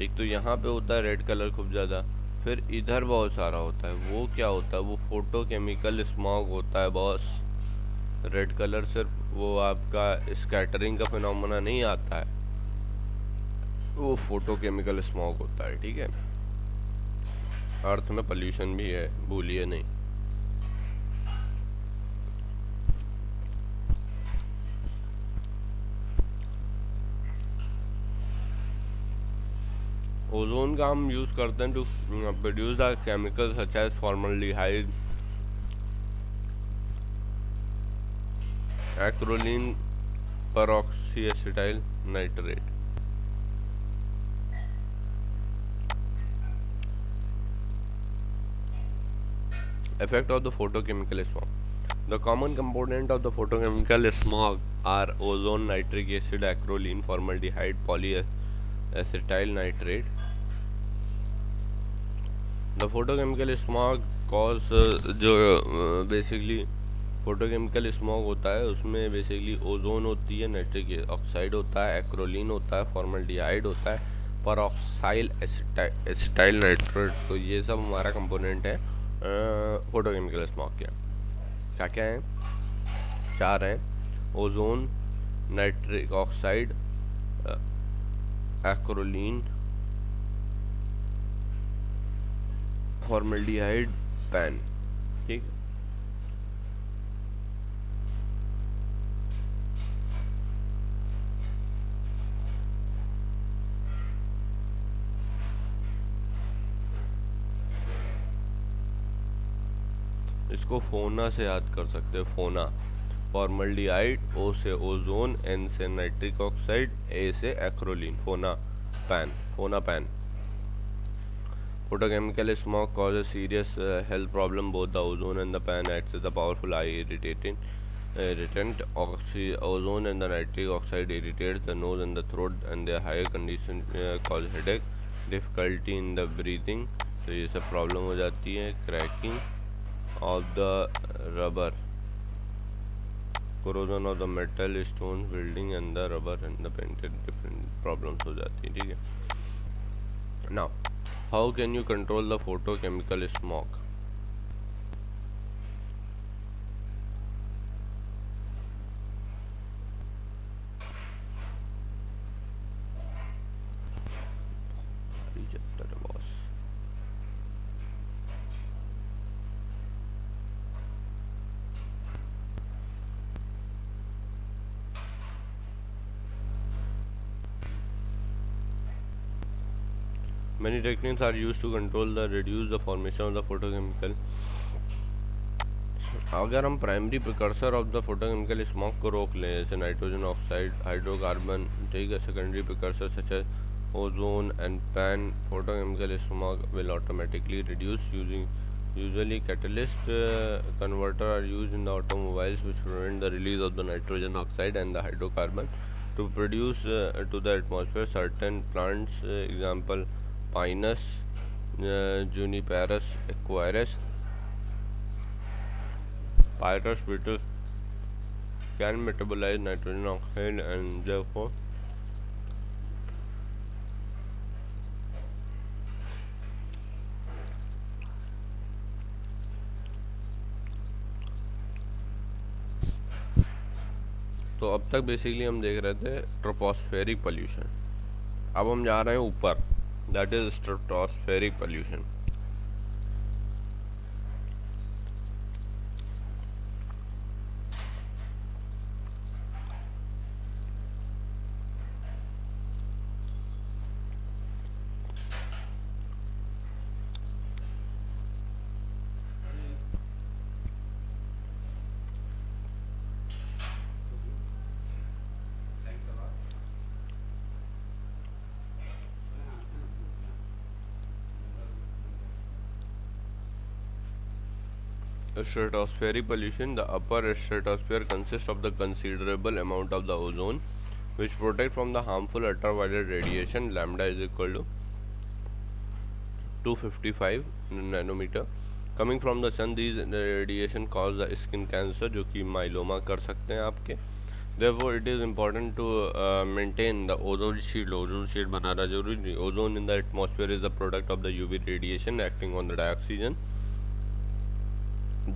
एक तो यहाँ पे होता है रेड कलर खूब ज़्यादा, फिर इधर बहुत सारा होता है। वो क्या होता है, वो फोटोकेमिकल स्मॉग होता है बॉस। रेड कलर सिर्फ वो आपका स्कैटरिंग का फिनोमेना नहीं आता है, वो फोटोकेमिकल स्मॉग होता है, ठीक है। अर्थ में पोल्यूशन भी है, भूलिए नहीं। ओजोन का हम यूज करते हैं to produce the chemical such as formaldehyde, acrolein, peroxyacetyl nitrate. Effect of the photochemical smog. The common component of the photochemical smog are ozone, nitric acid, acrolein, formaldehyde, polyacetyl nitrate. The photochemical smog cause जो basically photochemical smog होता है उसमें basically ozone होती है, nitric oxide होता है, acrolein होता है, फॉर्मल्डिहाइड होता है, पेरोक्साइल एसिटाइल नाइट्रेट। तो ये सब हमारा कंपोनेंट है फोटोकेमिकल स्मॉग के। क्या क्या है, चार हैं, ozone, nitric oxide, acrolein, formaldehyde, pan, ठीक। इसको फोना से याद कर सकते हैं, फोना। फॉर्मल्डिहाइड, ओ से ओजोन, एन से नाइट्रिक ऑक्साइड, ए से एक्रोलीन, फोना पैन, फोना pan. Photochemical smoke causes serious health problem. Both the ozone and the pan acts as a powerful eye irritant. Ozone and the nitric oxide irritates the nose and the throat, and their higher condition cause headache, difficulty in the breathing. तो ये सब problem हो जाती है. Cracking of the rubber, corrosion of the metal, stones, building and the rubber and the painted, different problems हो जाती है. ठीक है. Now, how can you control the photochemical smoke? Rejected boss. Many techniques are used to control the reduce the formation of the photochemical. अगर हम primary precursor of the photochemical smoke को रोक लें, जैसे नाइट्रोजन ऑक्साइड, हाइड्रोकार्बन, ठीक है, secondary precursor such as ozone and PAN, photochemical smoke will automatically reduce. Usually catalyst converter are used in the automobiles, which prevent the release of the nitrogen oxide and the hydrocarbon to produce to the atmosphere. Certain plants, example Pinus, Juniperus equus, Pyrus beetles can metabolize nitrogen oxide and therefore तो अब तक basically हम देख रहे थे tropospheric pollution. अब हम जा रहे हैं ऊपर, that is stratospheric pollution. Stratospheric pollution. The upper stratosphere consists of the considerable amount of the ozone, which protect from the harmful ultraviolet radiation. Lambda is equal to 255 nanometer. Coming from the sun, these radiation cause the skin cancer, जो कि myeloma कर सकते हैं आपके. Therefore, it is important to maintain the ozone shield. Ozone shield बनाना जरूरी. Ozone in the atmosphere is the product of the UV radiation acting on the dioxygen.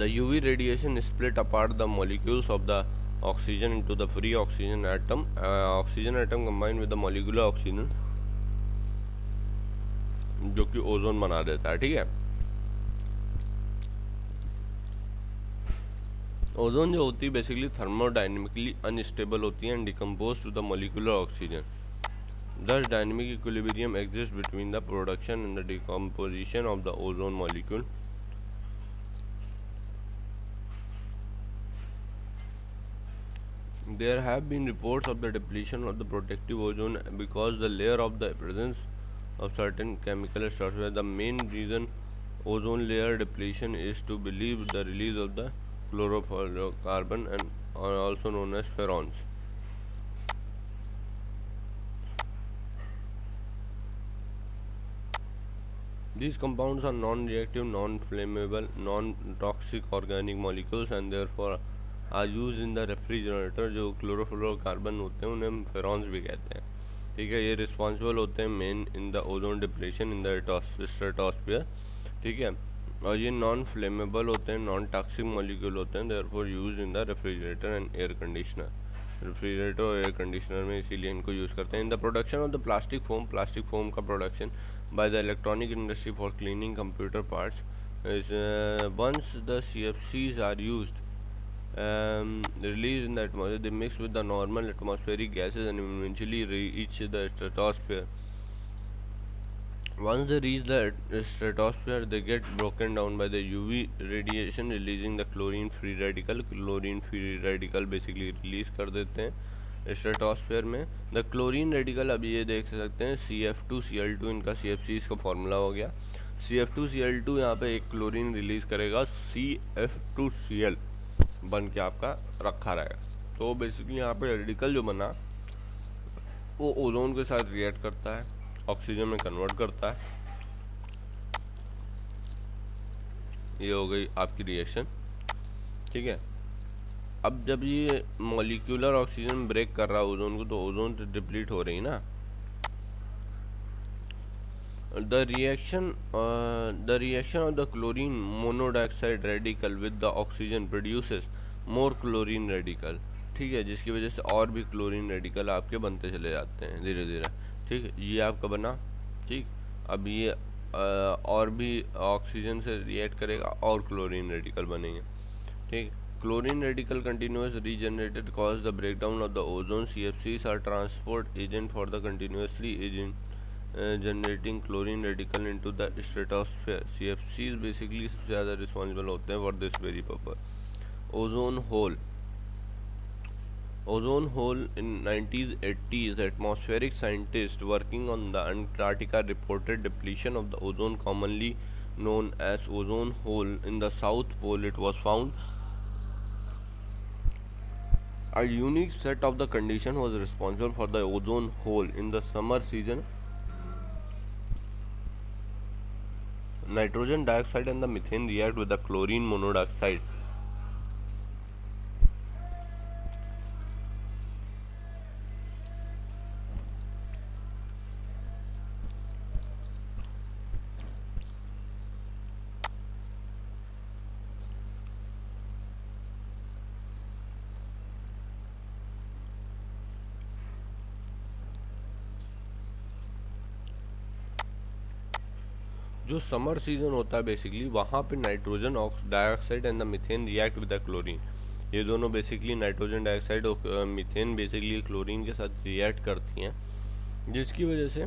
The UV radiation split apart the molecules of the oxygen into the free oxygen atom. Oxygen atom combined with the molecular oxygen, जो कि ozone बना देता है. ठीक है. Ozone जो होती है बेसिकली थर्मोडायनेमिकली अनस्टेबल होती है and decompose to the molecular oxygen. Thus, dynamic equilibrium exists between the production and the decomposition of the ozone molecule. There have been reports of the depletion of the protective ozone because the layer of the presence of certain chemical structures. The main reason ozone layer depletion is to believe the release of the chlorofluorocarbon and are also known as pherons. These compounds are non-reactive, non-flammable, non-toxic organic molecules and therefore are used in the refrigerator. जो chlorofluorocarbon होते हैं उन्हें हम फेरॉन्स भी कहते हैं. ठीक है. ये रिस्पॉन्सिबल होते हैं main in the ozone depletion in the stratosphere. ठीक है. और ये नॉन फ्लेमेबल होते हैं, नॉन टॉक्सिक मॉलिक्यूल होते हैं, therefore use in the refrigerator and air conditioner. Refrigerator और एयर कंडीशनर में इसीलिए इनको यूज़ करते हैं. In the production of the plastic foam, plastic foam का production by the electronic industry for cleaning computer parts. Once the CFCs are used released in the atmosphere, they mix with the normal atmospheric gases and eventually reach the stratosphere. Once they reach the stratosphere, they get broken down by the UV radiation, releasing the chlorine free radical. Chlorine free radical basically release कर देते हैं stratosphere में. The chlorine radical, अब ये देख सकते हैं CF2Cl2, इनका CFC इसका फॉर्मूला हो गया. CF2Cl2 यहाँ पे एक क्लोरीन रिलीज करेगा, CF2Cl बन के आपका रखा रहेगा. तो बेसिकली यहाँ पे रेडिकल जो बना वो ओजोन के साथ रिएक्ट करता है, ऑक्सीजन में कन्वर्ट करता है. ये हो गई आपकी रिएक्शन. ठीक है. अब जब ये मॉलिक्यूलर ऑक्सीजन ब्रेक कर रहा है ओजोन को, तो ओजोन तो डिप्लीट हो रही है ना. The reaction of the chlorine monodioxide radical with the oxygen produces more chlorine radical. ठीक है, जिसकी वजह से और भी क्लोरीन रेडिकल आपके बनते चले जाते हैं धीरे धीरे. ठीक है, ये आपका बना. ठीक, अब ये और भी ऑक्सीजन से रिएक्ट करेगा और क्लोरीन रेडिकल बनेंगे. ठीक, chlorine radical continuous regenerated cause the breakdown of the ozone. CFCs are transport agent for the continuously generating chlorine radical into the stratosphere. CFCs basically सबसे ज़्यादा रिस्पॉन्सिबल होते हैं for this very purpose. Ozone hole. Ozone hole in 1980s, atmospheric scientists working on the Antarctica reported depletion of the ozone, commonly known as ozone hole. In the South Pole, it was found a unique set of the condition was responsible for the ozone hole. In the summer season, nitrogen dioxide and the methane react with the chlorine monoxide. जो summer season होता है basically वहाँ पे nitrogen dioxide and the methane react with the chlorine. ये दोनों basically nitrogen dioxide और methane basically chlorine के साथ रिएक्ट करती हैं, जिसकी वजह से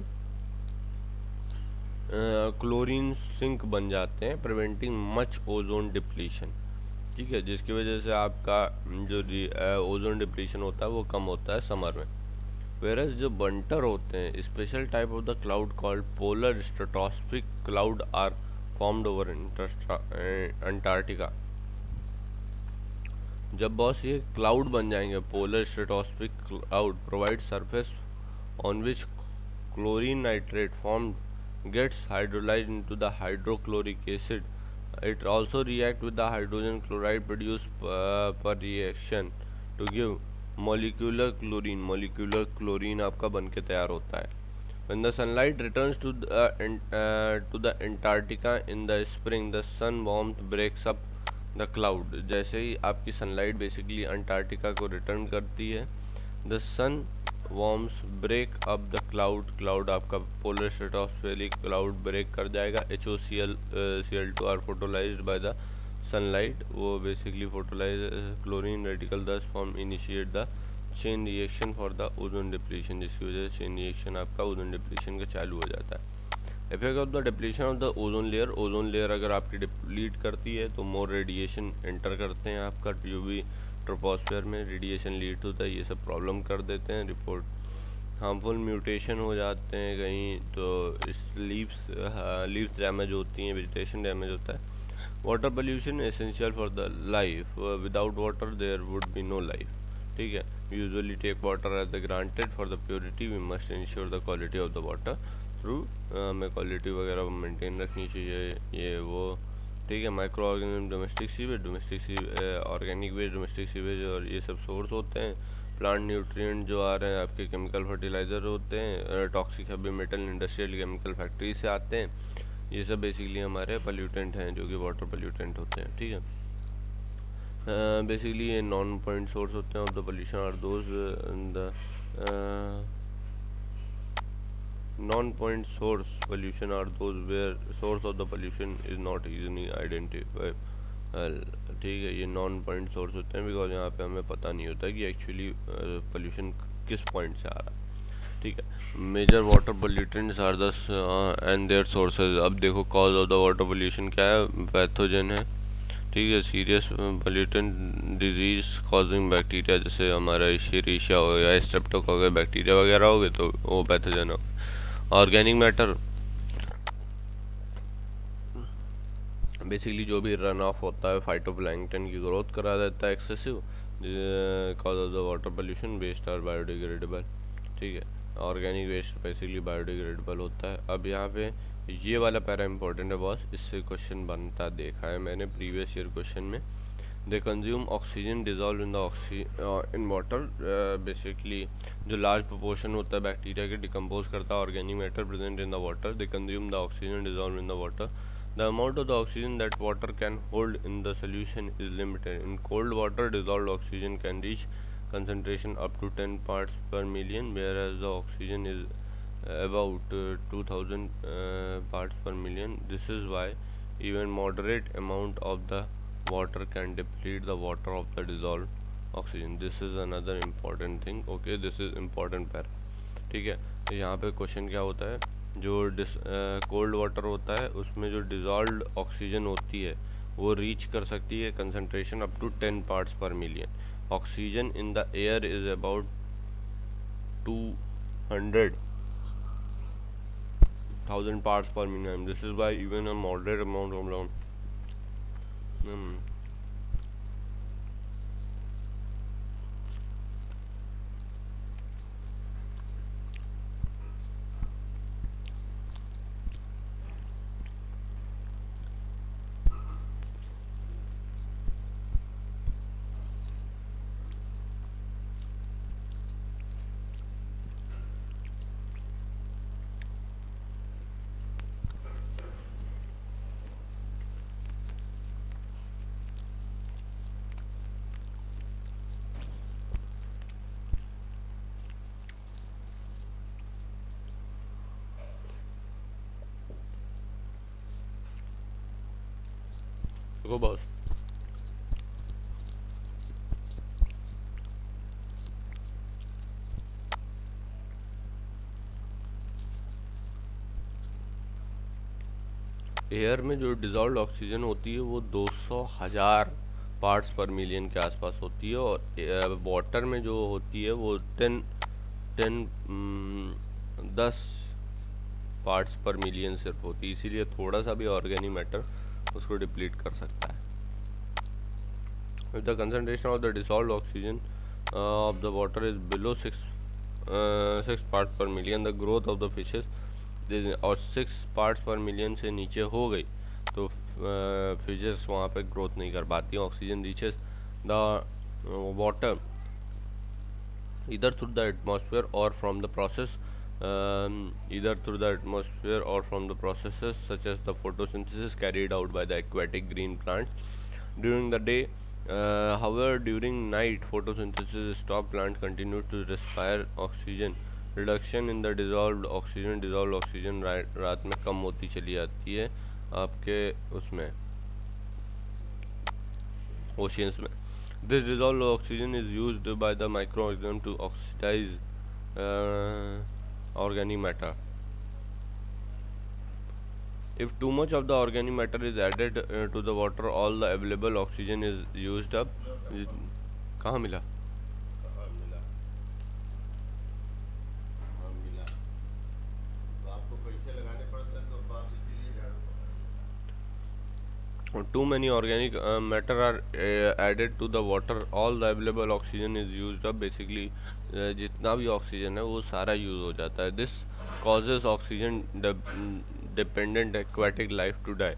क्लोरीन सिंक बन जाते हैं, प्रिवेंटिंग मच ओजोन डिप्लीशन. ठीक है, जिसकी वजह से आपका जो ओजोन डिप्लीशन होता है वो कम होता है समर में. वेरस जो बंटर होते हैं, special type of the cloud called polar stratospheric cloud are formed over Antarctica. जब बॉस ये क्लाउड बन जाएंगे, polar stratospheric cloud provide surface on which chlorine nitrate form gets hydrolysed into the hydrochloric acid. It also react with the hydrogen chloride produce पर reaction to give molecular chlorine आपका बन के तैयार होता है. When the sunlight returns to the Antarctica in the spring, the sun warmth breaks up the cloud. जैसे ही आपकी sunlight basically Antarctica को रिटर्न करती है, the sun warms break up the cloud आपका पोलर स्ट्रेटोस्फेरिक क्लाउड ब्रेक कर जाएगा. HOCl are photolyzed by the sunlight. वो basically photolysis chlorine radical दस form initiate the chain reaction for the ozone depletion, जिसकी वजह से चेन रिएक्शन आपका ozone depletion का चालू हो जाता है. Effect of the depletion of the ozone layer. Ozone layer अगर आपकी डिप्लीट करती है तो मोर रेडिएशन एंटर करते हैं आपका यूवी ट्रोपोस्फेयर में, रेडिएशन लीड होता है, ये सब प्रॉब्लम कर देते हैं. रिपोर्ट हार्मफुल म्यूटेशन हो जाते हैं कहीं, तो इस लीव्स डैमेज होती हैं, वेजिटेशन डैमेज होता है. Water pollution essential for the life. Without water there would be no life. ठीक है, we usually take water as the granted for the purity. We must ensure the quality of the water through, हमें quality वगैरह maintain रखनी चाहिए, ये वो. ठीक है, micro organism, domestic organic waste, domestic sewage और ये सब सोर्स होते हैं. प्लांट न्यूट्रिएंट जो आ रहे हैं आपके केमिकल फर्टिलाइजर होते हैं, toxic heavy metal industrial chemical factory से आते हैं. ये सब बेसिकली हमारे पोल्यूटेंट हैं जो कि वाटर पोल्यूटेंट होते हैं. ठीक है, बेसिकली ये नॉन पॉइंट सोर्स होते हैं of the pollution are those the non point source pollution are those where source of the pollution is not easily identified. ठीक है, ये नॉन पॉइंट सोर्स होते हैं बिकॉज यहाँ पे हमें पता नहीं होता कि एक्चुअली पोल्यूशन किस पॉइंट से आ रहा है. ठीक है। Major water pollutants are the and their sources. अब देखो cause of the water pollution क्या है, पैथोजन है, ठीक है, serious pollutant disease causing bacteria, जैसे हमारा इशेरिशिया हो गया, स्ट्रेप्टोक हो गया, बैक्टीरिया वगैरह हो गए तो वो पैथोजन हो। ऑर्गेनिक मैटर बेसिकली जो भी रन ऑफ होता है फाइटोप्लैंक्टन की ग्रोथ करा देता है excessive, cause of the water pollution. Waste are biodegradable, ठीक है। ऑर्गेनिक वेस्ट बेसिकली बायोडिग्रेडेबल होता है। अब यहाँ पे ये वाला पैरा इंपॉर्टेंट है बॉस, इससे क्वेश्चन बनता देखा है मैंने प्रीवियस ईयर क्वेश्चन में। They consume oxygen dissolve in the in water. Basically जो लार्ज प्रोपोर्शन होता है बैक्टीरिया के डिकम्पोज करता है organic matter present in the water. They consume the oxygen dissolve in the water. The amount of the oxygen that water can hold in the solution is limited. In cold water, dissolved oxygen can reach concentration up to 10 parts per million, whereas the oxygen is about 2000 parts per million. This is why even moderate amount of the water can deplete the water of the dissolved oxygen. This is another important thing. Okay, this is important para. ठीक है। तो यहाँ पे question क्या होता है, जो cold water होता है उसमें जो डिज़ोल्व्ड ऑक्सीजन होती है वो रीच कर सकती है concentration up to 10 parts per million. Oxygen in the air is about 200,000 parts per million. This is why even a moderate amount of देखो बॉस, एयर में जो डिज़ोल्व्ड ऑक्सीजन होती है वो 200,000 पार्ट्स पर मिलियन के आसपास होती है, और वाटर में जो होती है वो 10 पार्ट्स पर मिलियन सिर्फ होती है। इसीलिए थोड़ा सा भी ऑर्गेनिक मैटर उसको डिप्लीट कर सकता है। If the concentration of the dissolved oxygen of the water is below 6 parts per million, the growth of the fishes और 6 पार्ट्स पर मिलियन से नीचे हो गई तो फिशेस वहाँ पे ग्रोथ नहीं कर पाती। Oxygen reaches the water either through the atmosphere or from the processes such as the photosynthesis carried out by the aquatic green plants during the day. However, during night photosynthesis stop, plant continue to respire oxygen. Reduction in the dissolved oxygen रात में कम होती चली जाती है आपके उसमें oceans में। This dissolved oxygen is used by the microorganism to oxidize organic matter. If too much of the organic matter is added to the water, all the available oxygen is used up. कहाँ मिला? Too many organic matter are added to the water, all the available oxygen is used up. Basically जितना भी oxygen है वो सारा use हो जाता है। This causes oxygen dependent aquatic life to die.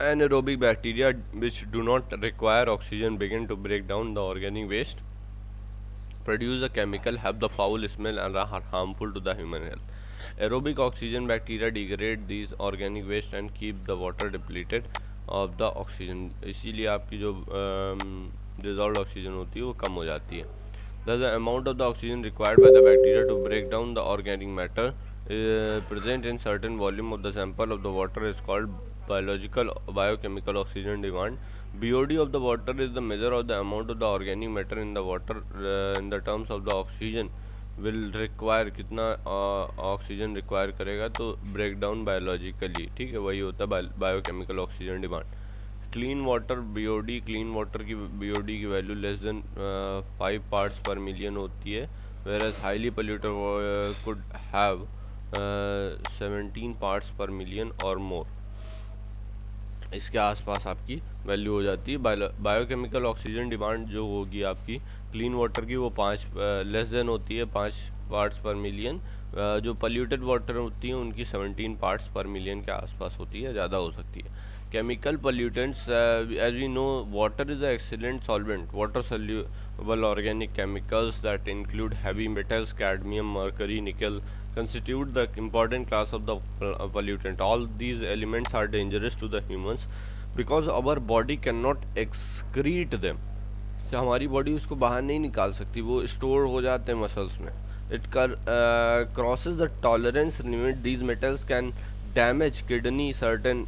Anaerobic bacteria which do not require oxygen begin to break down the organic waste, produce a chemical, have the foul smell and are harmful to the human health. Aerobic oxygen bacteria degrade these organic waste and keep the water depleted of the oxygen. इसीलिए आपकी जो dissolved oxygen होती है वो कम हो जाती है। Thus, the amount of the oxygen required by the bacteria to break down the organic matter present in certain volume of the sample of the water is called biochemical oxygen demand. BOD of the water is the measure of the amount of the organic matter in the water in the terms of the oxygen will require कितना oxygen require करेगा, तो break down biologically, ठीक है, वही होता है biochemical oxygen demand. Clean water BOD, clean water की BOD की value less than 5 parts per million होती है, whereas highly polluted could have 17 parts per million और मोर, इसके आसपास आपकी वैल्यू हो जाती है। बायोकेमिकल ऑक्सीजन डिमांड जो होगी आपकी क्लीन वाटर की, वो 5 लेस देन होती है 5 पार्ट्स पर मिलियन। जो पोल्यूटेड वाटर होती है उनकी 17 पार्ट्स पर मिलियन के आसपास होती है, ज़्यादा हो सकती है। Chemical pollutants, as we know, water is an excellent solvent. Water soluble organic chemicals that include heavy metals, cadmium, mercury, nickel, constitute the important class of the pollutant. All these elements are dangerous to the humans because our body cannot excrete them. तो हमारी body उसको बाहर नहीं निकाल सकती, वो store हो जाते हैं मसल्स में। It crosses the tolerance limit, these metals can damage kidney, certain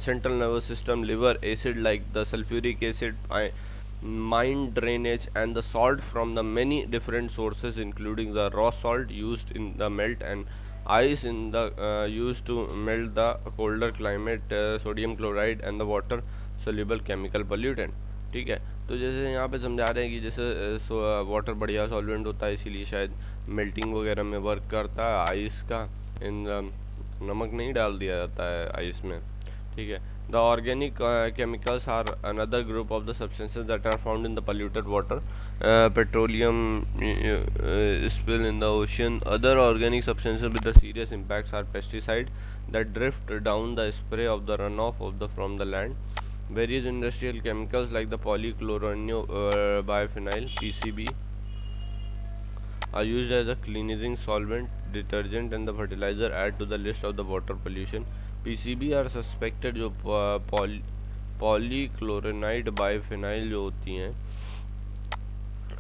central nervous system, liver, acid like the sulfuric acid, mind drainage, and the salt from the many different sources including the raw salt used in the melt and ice in the used to melt the colder climate, sodium chloride and the water soluble chemical pollutant, ठीक है। तो जैसे यहाँ पे समझा रहे हैं कि जैसे वाटर बढ़िया सॉल्वेंट होता है, इसीलिए शायद मेल्टिंग वगैरह में वर्क करता है। आइस का इन नमक नहीं डाल दिया जाता है आइस में, ठीक है। The organic chemicals are another group of the substances that are found in the polluted water, petroleum spill in the ocean. Other organic substances with the serious impacts are pesticide that drift down the spray of the runoff of the from the land. Various industrial chemicals like the polychlorino biphenyl (PCB) are used as a cleansing solvent, detergent and the fertilizer add to the list of the water pollution. PCB are suspected जो पॉलीक्लोराइड बाइफेनाइल जो होती हैं,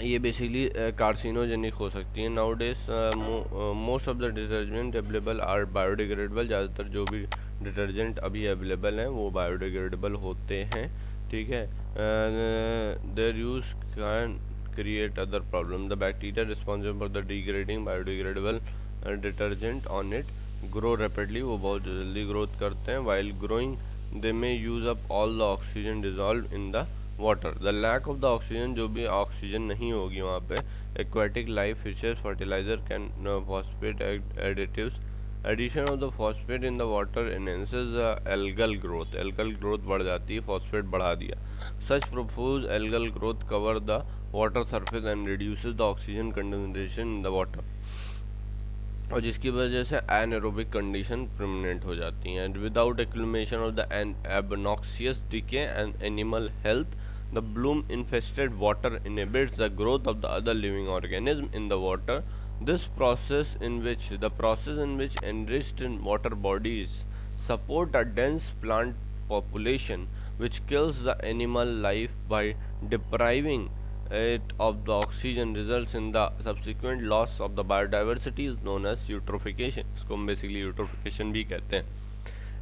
ये basically carcinogenic हो सकती हैं। Nowadays most of the detergent available are biodegradable, ज़्यादातर जो भी डिटर्जेंट अभी अवेलेबल हैं वो बायोडिग्रेडेबल होते हैं, ठीक है। Their use can create other problem. The bacteria responsible for the degrading biodegradable detergent on it grow rapidly, वो बहुत जल्दी ग्रोथ करते हैं। while growing they may use up all the oxygen dissolved in the water. The lack of the oxygen, जो भी oxygen नहीं होगी वहाँ पे, aquatic life fishes, fertilizer can phosphate additives. Addition of the phosphate in the water enhances the algal growth. algal growth बढ़ जाती है, phosphate बढ़ा दिया। Such profuse algal growth cover the water surface and reduces the oxygen concentration in the water, और जिसकी वजह से anaerobic condition permanent हो जाती हैं। And without accumulation of the obnoxious decay and animal health, the bloom infested water inhibits the growth of the other living organism in the water. This process in which enriched in water bodies support a dense plant population which kills the animal life by depriving it of the oxygen, results in the subsequent loss of the biodiversity is known as eutrophication. इसको हम basically eutrophication भी कहते हैं।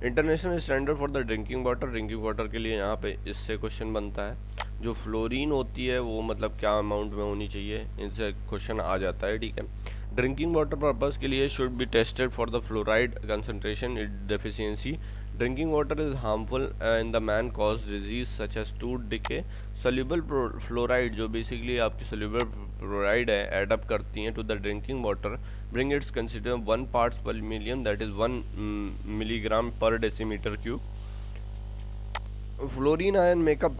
International standard for the drinking water के लिए यहाँ पे इससे क्वेश्चन बनता है, जो फ्लोरीन होती है वो मतलब क्या अमाउंट में होनी चाहिए, इनसे क्वेश्चन आ जाता है, ठीक है। ड्रिंकिंग वाटर पर्पस के लिए should be tested for the fluoride concentration deficiency. Drinking water is harmful in the man cause disease such as tooth decay. Soluble fluoride जो बेसिकली आपकी सोल्यूबल फ्लोराइड है एड अप करती हैं to the drinking water, bring its consider 1 parts per million, that is 1 milligram per decimetre cube. Fluorine ion make up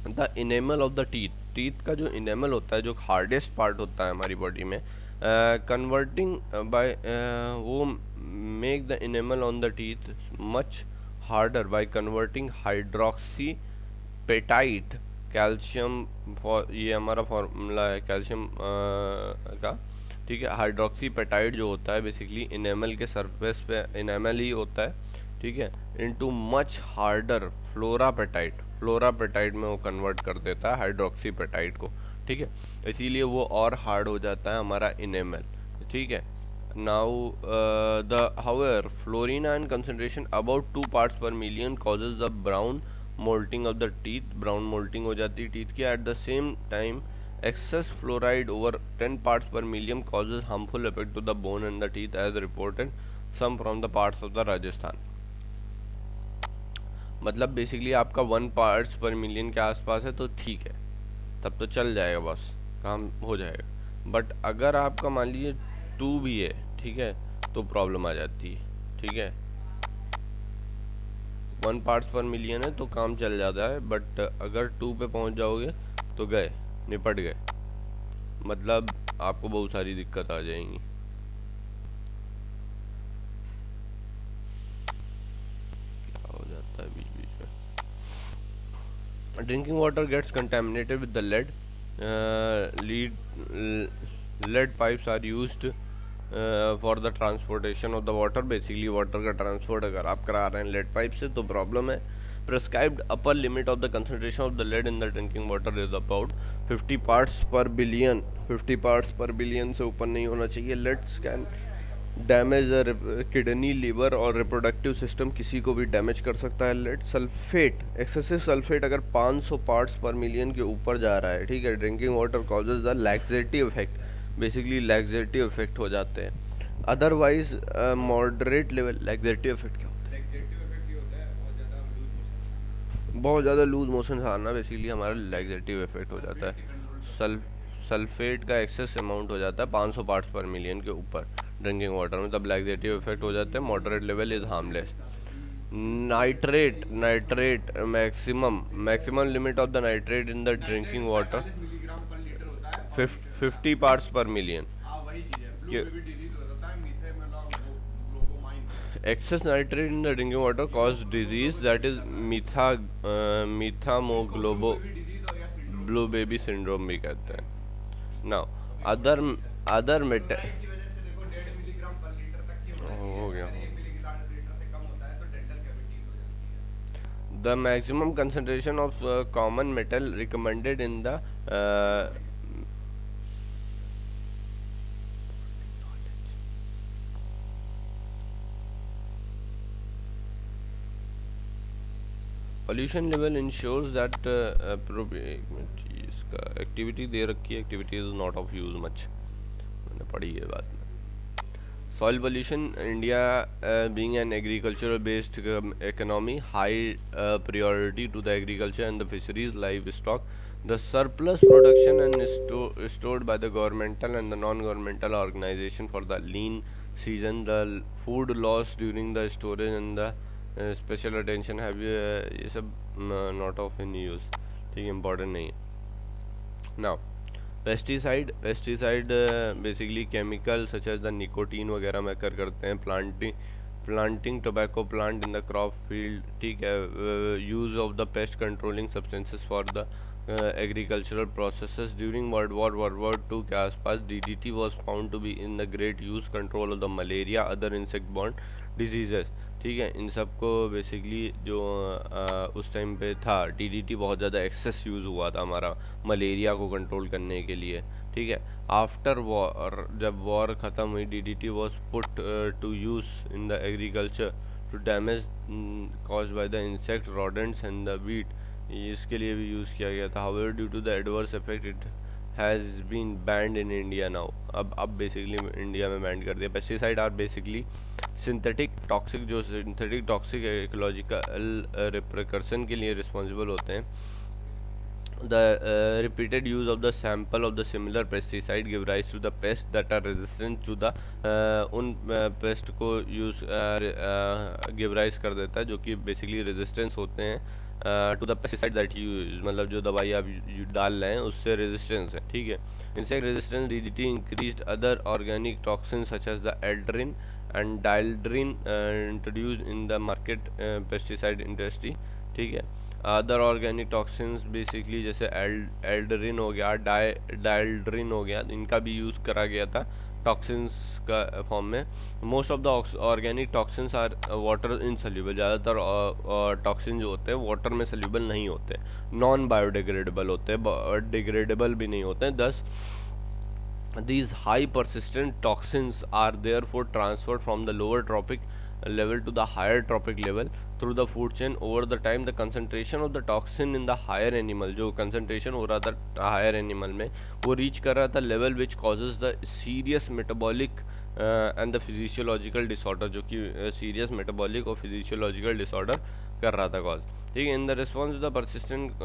the enamel of the teeth का जो enamel होता है, जो हार्डेस्ट पार्ट होता है हमारी बॉडी में, कन्वर्टिंग बाय वो make the enamel on the teeth much harder by converting hydroxy petite calcium, ये हमारा फॉर्मूला है कैल्शियम का, ठीक है। हाइड्रोक्सी पेटाइट जो होता है बेसिकली इनेमल के सरफेस पे इनेमल ही होता है, ठीक है, इनटू मच हार्डर फ्लोरापेटाइट में वो कन्वर्ट कर देता है हाइड्रोक्सी पेटाइट को, ठीक है, इसीलिए वो और हार्ड हो जाता है हमारा इनेमल, ठीक है। Now the however fluorine ion concentration about 2 parts per million causes the brown mottling of the teeth, brown mottling हो जाती है टीथ की। At the same time Excess fluoride over 10 parts per million causes harmful effect to the bone and the teeth as reported some from the parts of the Rajasthan. मतलब basically आपका 1 parts per million के आसपास है तो ठीक है, तब तो चल जाएगा, बस काम हो जाएगा. बट अगर आपका मान लीजिए 2 भी है, ठीक है, तो प्रॉब्लम आ जाती है. ठीक है, 1 parts per million है तो काम चल जाता है, बट अगर 2 पे पहुंच जाओगे तो गए, निपट गए, मतलब आपको बहुत सारी दिक्कत आ जाएंगी. क्या हो जाता है बीच बीच में. Drinking water gets contaminated with the lead. Lead pipes are used for the transportation of the water. Basically water का transport अगर आप करा रहे हैं lead pipe से तो problem है. Prescribed upper limit of the concentration of the lead in the drinking water is about 50 parts per billion. 50 parts per billion से ऊपर नहीं होना चाहिए. Lead can damage kidney, liver और रिप्रोडक्टिव सिस्टम, किसी को भी डैमेज कर सकता है. लेड सल्फेट, एक्सेसिव सल्फेट अगर 500 पार्ट्स पर मिलियन के ऊपर जा रहा है, ठीक है, drinking water causes the laxative effect. Basically laxative effect हो जाते हैं. Otherwise moderate level. Laxative effect क्या होता है? बहुत ज़्यादा लूज मोशन आना बेसिकली हमारा लैक्सेटिव इफेक्ट हो जाता है. सल्फेट का एक्सेस अमाउंट हो जाता है 500 पार्ट्स पर मिलियन के ऊपर ड्रिंकिंग वाटर में, तब लैक्सेटिव इफेक्ट हो जाते हैं. Moderate level is harmless. Nitrate maximum limit of the nitrate in the drinking water 50 parts per million. Excess nitrate in the drinking water cause disease that is methamoglobo blue baby syndrome भी कहते हैं. Now other metal हो गया. The maximum concentration of common metal recommended in the pollution level ensures that इसका activity दे रखी है. Activity is not of use much, मैंने पढ़ी है बात में. Soil pollution. India being an agricultural based economy, high priority to the agriculture and the fisheries livestock. The surplus production and stored by the governmental and the non-governmental organization for the lean season. The food loss during the storage and the special attention have ये सब not of any use. ठीक है, important नहीं है. Now pesticide basically chemical such as the nicotine वगैरह में करते हैं. Planting tobacco plant in the crop field, ठीक है. Use of the pest controlling substances for the agricultural processes. During World War 2 के आसपास DDT was found to be in the great use control of the malaria other insect borne diseases. ठीक है, इन सब को basically जो उस time पे था DDT बहुत ज़्यादा एक्सेस यूज़ हुआ था हमारा मलेरिया को कंट्रोल करने के लिए. ठीक है, आफ्टर वॉर जब वॉर ख़त्म हुई DDT was put to use in the agriculture to damage caused by the insect rodents and the weed. इसके लिए भी यूज़ किया गया था. However due to the adverse effect it has been banned in India now. अब basically India में banned कर दिया. Pesticide are basically synthetic toxic, जो सिंथेटिक टॉक्सिक इकोलॉजिकल रिपरकर्सन के लिए रिस्पॉन्सिबल होते हैं. The repeated use of the sample of the similar pesticide give rise to the pest that are resistant to the उन pest को use give rise कर देता है जो कि बेसिकली रेजिस्टेंस होते हैं to the pesticide that use, मतलब जो दवाई आप डाल रहे हैं उससे रेजिस्टेंस है. ठीक है, insect resistance DDT increased other organic toxin such as the aldrin and dieldrin introduced in the market pesticide industry. ठीक है, अदर ऑर्गेनिक टॉक्सिन्स बेसिकली जैसे एल्ड्रिन हो गया, डाइल्ड्रिन हो गया, इनका भी यूज़ करा गया था टॉक्सिन्स का फॉर्म में. Most of the organic toxins are water insoluble. ज़्यादातर टॉक्सिन जो होते हैं वाटर में सोल्यूबल नहीं होते, नॉन बायोडिग्रेडेबल होते हैं, डिग्रेडेबल भी नहीं होते हैं. दस these high persistent toxins are therefore transferred from the lower tropic level to the higher tropic level. through the food chain. Over the time, the concentration of the toxin in the higher animal, जो concentration हो रहा था higher animal में, वो reach कर रहा था level which causes the serious metabolic and the physiological disorder, जो कि serious metabolic और physiological disorder कर रहा था cause. ठीक है. In the response to the persistent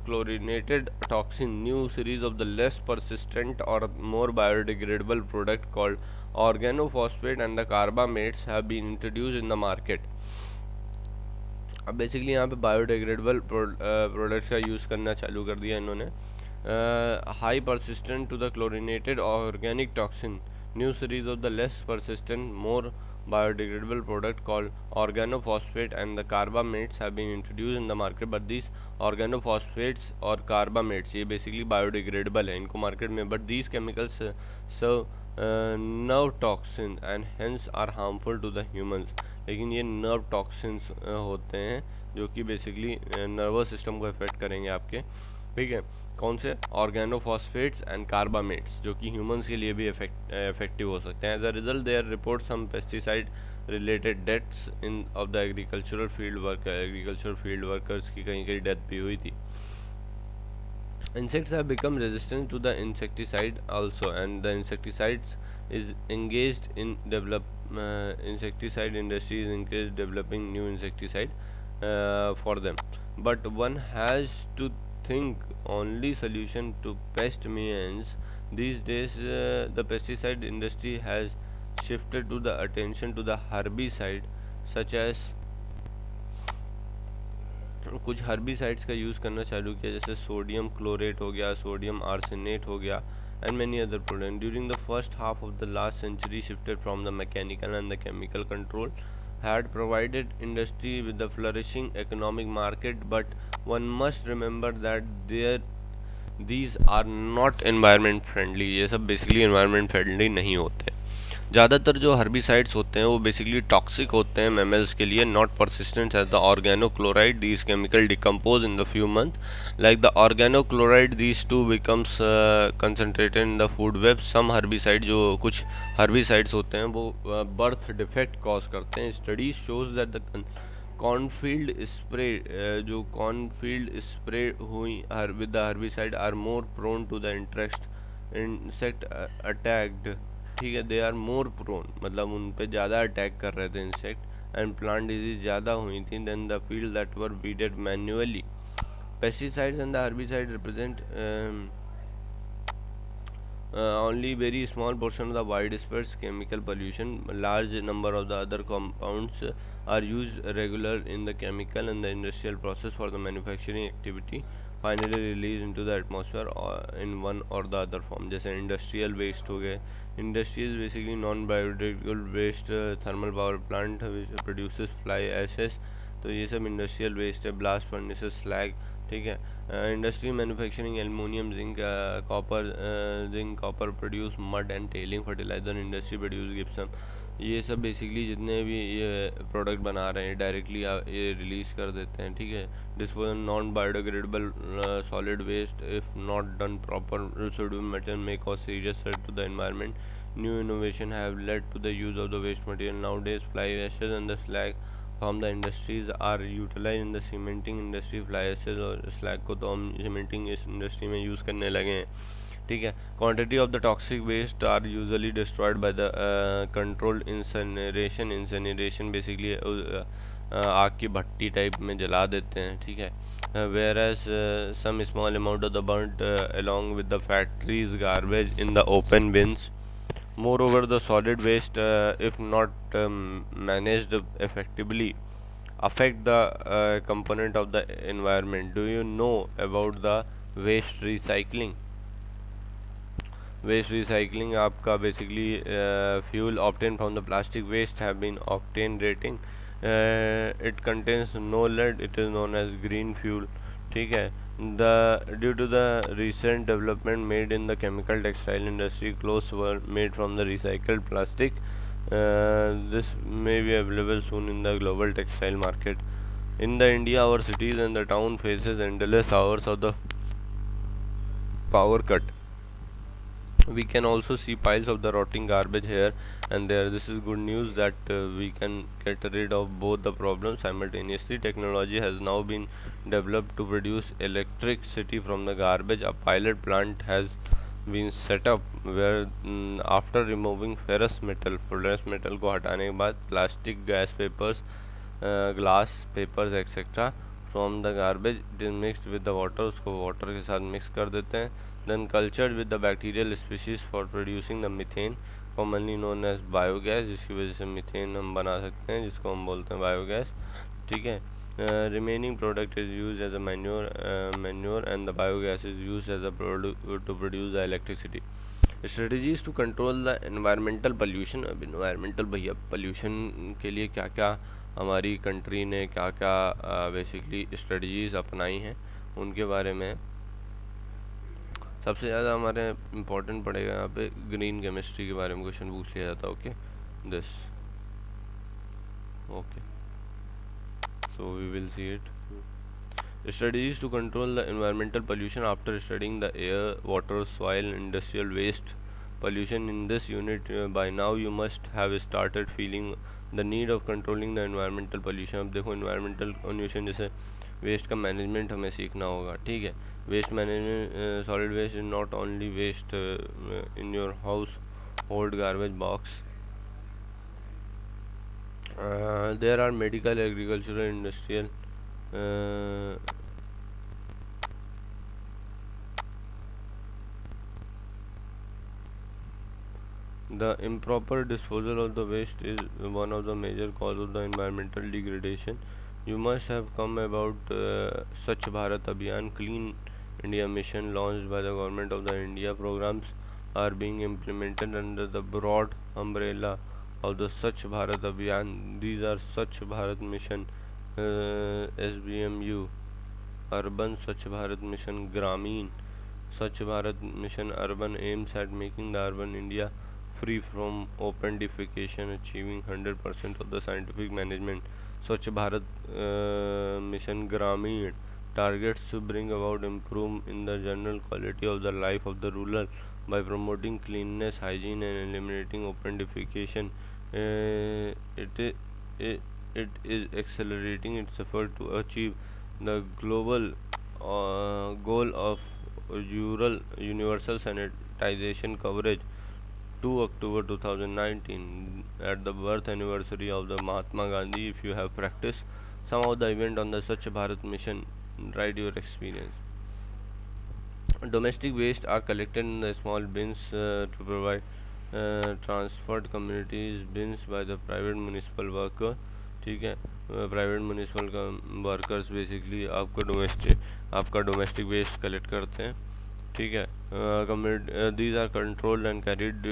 chlorinated toxin, new series of the less persistent or more biodegradable product called organophosphate and the carbamates have been introduced in the market. अब basically यहाँ पे biodegradable products का use करना चालू कर दिया इन्होंने. High persistent to the chlorinated organic toxin, new series of the less persistent more biodegradable product called organophosphate and the carbamates have been introduced in the market, but these organophosphates और carbamates ये basically biodegradable है इनको market में, but these chemicals serve nerve toxins and hence are harmful to the humans. लेकिन ये nerve toxins होते हैं जो कि basically nervous system को affect करेंगे आपके. ठीक है. कौन से? ऑर्गेनोफॉस्फेट्स एंड कार्बामेट्स, जो कि ह्यूमंस के लिए भी इफेक्टिव हो सकते हैं. As a result there report some pesticide related deaths in of the agricultural field workers की कहीं डेथ भी हुई थी. Insects have become resistant to the insecticide also, and the insecticides is engaged in insecticide industry is engaged developing new insecticide for them. But one has to think only solution to pest means these days. The pesticide industry has shifted to the attention to the herbicide such as कुछ herbicides का use करना चालू किया, जैसे sodium chlorate हो गया, sodium arsenate हो गया, and many other products. During the first half of the last century, shifted from the mechanical and the chemical control had provided industry with the flourishing economic market, but one must remember that these are not environment friendly. ये सब basically environment friendly नहीं होते. ज़्यादातर जो herbicides होते हैं वो basically toxic होते हैं मैमल्स के लिए, not persistent as the organochloride. These chemical decompose in the few month like the organochloride. These too becomes concentrated in the food web. Some herbicide, जो कुछ हर्बिसाइड्स होते हैं वो बर्थ डिफेक्ट कॉज करते हैं. Studies shows that the cornfield spray, जो cornfield spray हुई with the herbicide are more prone to the insect attacked. ठीक है. दे आर मोर प्रोन, मतलब उन पे ज़्यादा अटैक कर रहे थे इंसेक्ट, एंड प्लांट डिजीज ज़्यादा हुई थी than the field that were weeded manually. Pesticides and the herbicide represent only very small portion of the widespread chemical pollution. Large number of the other compounds are used regular in the chemical and the industrial process for the manufacturing activity, finally released into the atmosphere in one or the other form. जैसे industrial waste हो गए. Industry is basically non biodegradable waste. Thermal power plant produces fly ashes, तो ये सब industrial waste है. Blast furnaces slag. ठीक है. Industry manufacturing aluminium zinc copper produce mud and tailing fertiliser. Industry produce gypsum. ये सब बेसिकली जितने भी ये प्रोडक्ट बना रहे हैं डायरेक्टली ये रिलीज़ कर देते हैं. ठीक है. Disposal non biodegradable solid waste if not done proper residual material may cause serious threat to the environment. New innovation have led to the use of the waste material. Nowadays fly ashes and the slag from the industries are utilized in the cementing industry. Fly ashes और slag को तो हम cementing इस industry में use करने लगे हैं. ठीक है. Quantity of the toxic waste are usually destroyed by the controlled incineration. Incineration basically आग की भट्टी टाइप में जला देते हैं. ठीक है. whereas some small amount of the burnt along with the factories garbage in the open bins. Moreover, the solid waste if not managed effectively affect the component of the environment. Do you know about the waste recycling? Waste recycling आपका basically fuel obtained from the plastic waste have been octane rating. It contains no lead. It is known as green fuel. ठीक है. Due to the recent development made in the chemical textile industry, clothes were made from the recycled plastic. This may be available soon in the global textile market. In the India, our cities and the town faces endless hours of the power cut. We can also see piles of the rotting garbage here and there this is good news that we can get rid of both the problems simultaneously. Technology has now been developed to produce electricity from the garbage. A pilot plant has been set up where after removing ferrous metal को हटाने के बाद plastic, gas papers, glass papers etc from the garbage, it is mixed with the water, उसको water के साथ mix कर देते हैं, then cultured with the bacterial species for producing the methane commonly known as biogas, जिसकी वजह से methane हम बना सकते हैं जिसको हम बोलते हैं बायोगैस, ठीक है. Remaining product is used as a manure and the biogas is used as a to produce the electricity. Strategies to control the environmental pollution. अब environmental भैया pollution के लिए क्या क्या हमारी कंट्री ने क्या क्या बेसिकली स्ट्रेटजीज अपनाई हैं उनके बारे में. सबसे ज़्यादा हमारे इम्पोर्टेंट पड़ेगा यहाँ पे ग्रीन केमिस्ट्री के बारे में क्वेश्चन पूछ लिया जाता है. Okay this okay so we will see it. Strategies to control the environmental pollution. After studying the air, water, soil, industrial waste pollution in this unit, by now you must have started feeling the need of controlling the environmental pollution. अब देखो environmental pollution जैसे waste का management हमें सीखना होगा, ठीक है. Waste management, solid waste is not only waste in your household garbage box. There are medical, agricultural, industrial, the improper disposal of the waste is one of the major cause of the environmental degradation. You must have come about Swachh Bharat Abhiyan, Clean India mission launched by the government of the India. Programs are being implemented under the broad umbrella of the Swachh Bharat Abhiyan. These are Swachh Bharat Mission, SBMU, Urban Swachh Bharat Mission, Grameen Swachh Bharat Mission. Urban aims at making the urban India free from open defecation, achieving 100% of the scientific management. Swachh Bharat Mission Grameen targets to bring about improvement in the general quality of the life of the rural by promoting cleanliness, hygiene, and eliminating open defecation. It is accelerating its effort to achieve the global goal of rural universal sanitization coverage. 2 October 2019, at the birth anniversary of the Mahatma Gandhi. If you have practiced some of the event on the Swachh Bharat mission, write your experience. Domestic waste are collected in the small bins to provide transferred communities bins by the private municipal worker, ठीक है. Private municipal का workers basically आपका domestic waste collect करते हैं, ठीक है. These are controlled and carried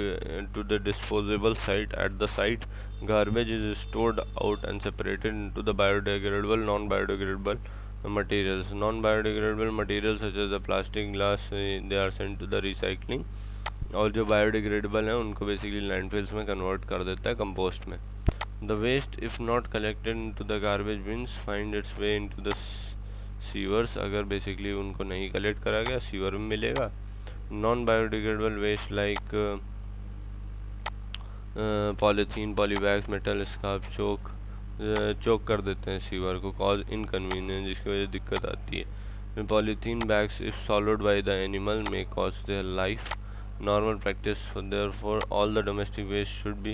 to the disposable site. At the site, garbage is stored out and separated into the biodegradable, non-biodegradable materials. Non-biodegradable materials such as the plastic, glass, they are sent to the recycling. और जो biodegradable हैं उनको basically landfills में convert कर देता है compost में. The waste, if not collected into the garbage bins, find its way into the sewers. अगर बेसिकली उनको नहीं कलेक्ट करा गया सीवर में मिलेगा. Non biodegradable waste like polythene, polybags, metal scrap choke कर देते हैं सीवर को, कॉज इनकन्वीनियंस, जिसकी वजह से दिक्कत आती है. Polythene bags if swallowed by the animal may cost their life. Normal practice, therefore all the domestic waste should be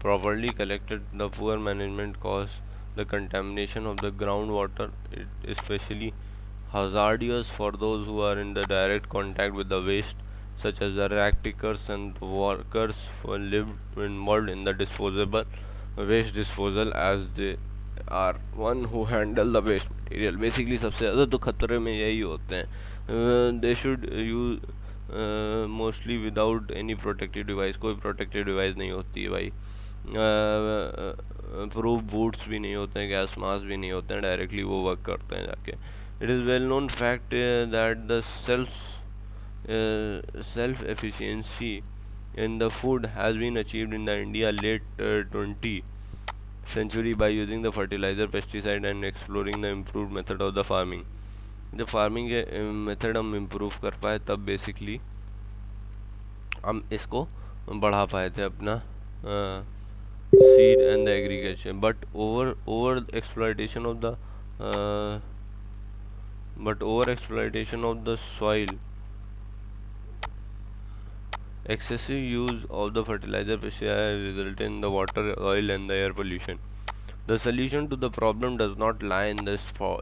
properly collected. The poor management cause the contamination of the groundwater. It is especially hazardous for those who are in the direct contact with the waste, such as the rag pickers and workers who live involved in the disposable waste disposal, as they are one who handle the waste material. Basically सबसे ज़्यादा तो खतरे में यही होते हैं. They should use mostly without any protective device. कोई protective device नहीं होती है भाई. प्रूफ बूट्स भी नहीं होते हैं, गैस मास्क भी नहीं होते हैं, डायरेक्टली वो वर्क करते हैं जाके. It is well known fact that the self efficiency in the food has been achieved in the India late 20th century by using the fertilizer, pesticide and exploring the improved method of the farming. जब farming के method हम improve कर पाए तब basically हम इसको बढ़ा पाए थे अपना uh, seed and the aggregation, but over exploitation of the uh, over exploitation of the soil, excessive use of the fertilizer pesticide result in the water, oil and the air pollution. The solution to the problem does not lie in the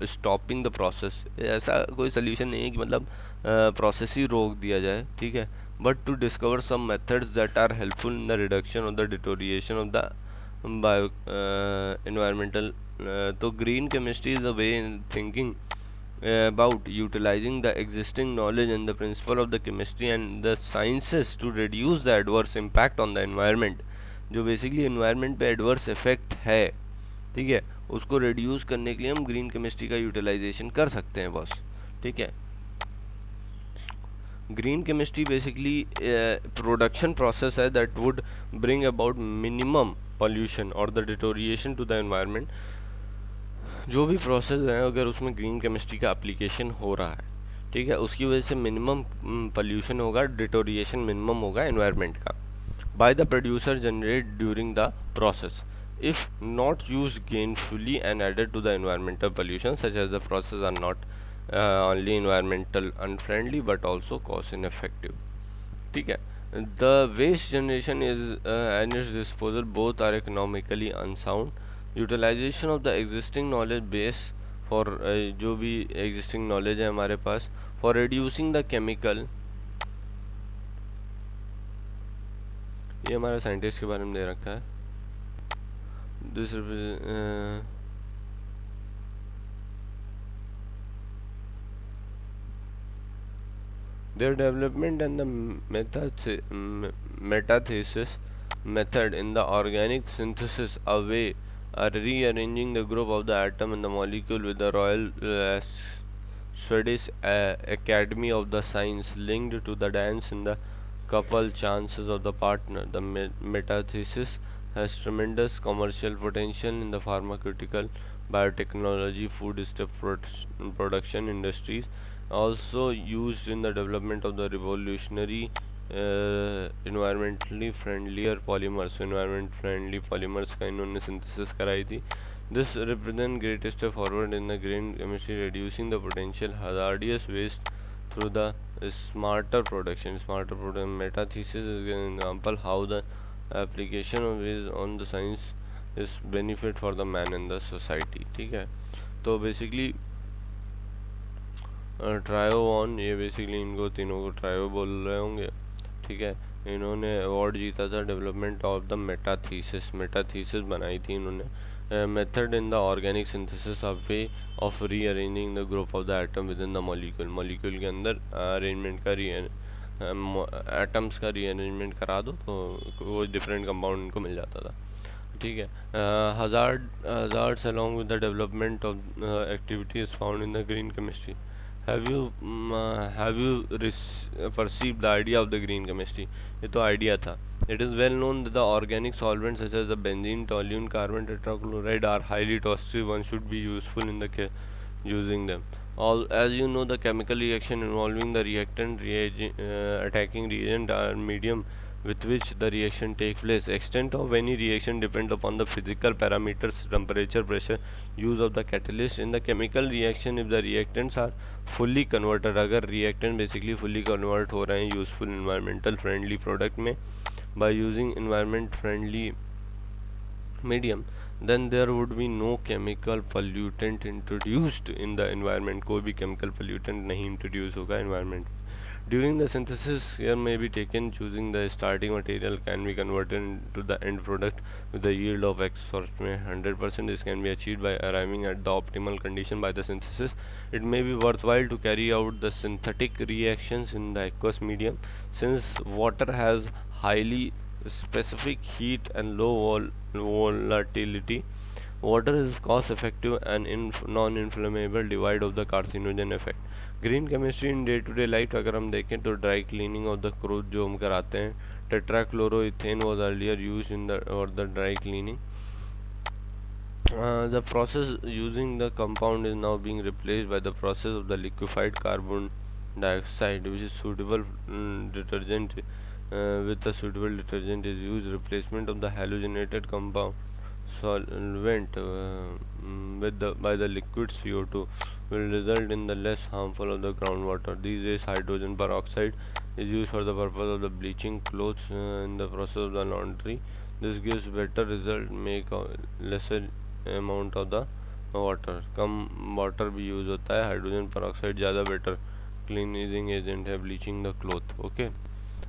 stopping the process. ऐसा कोई solution नहीं है कि मतलब process ही रोक दिया जाए, ठीक है, but to discover some methods that are helpful in the reduction of the deterioration of the bio environmental. तो green chemistry is a way in thinking about utilizing the existing knowledge and the principle of the chemistry and the sciences to reduce the adverse impact on the environment. जो basically environment पे adverse effect है, ठीक है, उसको reduce करने के लिए हम ग्रीन केमिस्ट्री का यूटिलाइजेशन कर सकते हैं बॉस, ठीक है. Green chemistry basically production process है that would bring about minimum pollution और the deterioration to the environment. जो भी प्रोसेस है अगर उसमें ग्रीन केमिस्ट्री का एप्लीकेशन हो रहा है, ठीक है, उसकी वजह से मिनिमम पॉल्यूशन होगा, डिटोरिएशन मिनिमम होगा एनवायरनमेंट का, by the producer generated during the process. If not used gainfully and added to the environmental pollution, such as the process are not only environmental unfriendly but also cost ineffective. ठीक है. The waste generation is and its disposal both are economically unsound. Utilization of the existing knowledge base for जो भी existing knowledge है हमारे पास for reducing the chemical, ये हमारा scientist के बारे में दे रखा है. This their development and the metathesis method in the organic synthesis a way are rearranging the group of the atom and the molecule with the Royal Swedish Academy of the Science linked to the dance in the couple chances of the partner. The metathesis has tremendous commercial potential in the pharmaceutical, biotechnology, food stuff production industries, also used in the development of the revolutionary environmentally friendlier polymers. environment friendly polymers का इन्होंने synthesis कराई थी. This represents great step forward in the green chemistry, reducing the potential hazardous waste through the smarter production. Metathesis is an example how the application of is on the science is benefit for the man and the society. ठीक है, तो basically ट्रायोवन, ये basically इनको तीनों को trio बोल रहे होंगे, ठीक है. इन्होंने अवार्ड जीता था डेवलपमेंट ऑफ द मेटाथीसिस बनाई थी इन्होंने. Method in the organic synthesis of way of rearranging the group of the atom with in the molecule के अंदर अरेंजमेंट का एटम्स का रीअरेंजमेंट करा दो तो वो डिफरेंट कंपाउंड इनको मिल जाता था, ठीक है. Hazards along with the development of activities found in the green chemistry. Have you perceived the idea of the green chemistry? ये तो आइडिया था. It is well known that the organic solvents such as the benzene, toluene, carbon tetrachloride are highly toxic. One should be useful in the using them. All as you know, the chemical reaction involving the reactant, attacking reagent or medium with which the reaction takes place. Extent of any reaction depends upon the physical parameters, temperature, pressure, use of the catalyst. In the chemical reaction, if the reactants are fully converted, अगर reactant basically fully convert हो रहे हैं useful environmental friendly product में by using environment friendly medium, then there would be no chemical pollutant introduced in the environment. कोई भी chemical pollutant नहीं introduce होगा environment. During the synthesis, care may be taken. Choosing the starting material can be converted into the end product with the yield of X or 100%. This can be achieved by arriving at the optimal condition by the synthesis. It may be worthwhile to carry out the synthetic reactions in the aqueous medium, since water has highly specific heat and low volatility. Water is cost effective and non-inflammable, devoid of the carcinogen effect. Green chemistry in day to day life अगर हम देखें तो dry cleaning of the cruise जो हम कराते हैं, tetrachloroethene was earlier used in the और the dry cleaning. The process using the compound is now being replaced by the process of the liquefied carbon dioxide, which is suitable detergent with a suitable detergent is used. Replacement of the halogenated compound solvent by the liquid CO2 will result in the less harmful of the groundwater. These days, hydrogen peroxide is used for the purpose of the bleaching clothes in the process of the laundry. This gives better result, make lesser amount of the water come water भी use होता है. Hydrogen peroxide ज़्यादा better क्लीनिजिंग agent है bleaching the cloth. Okay,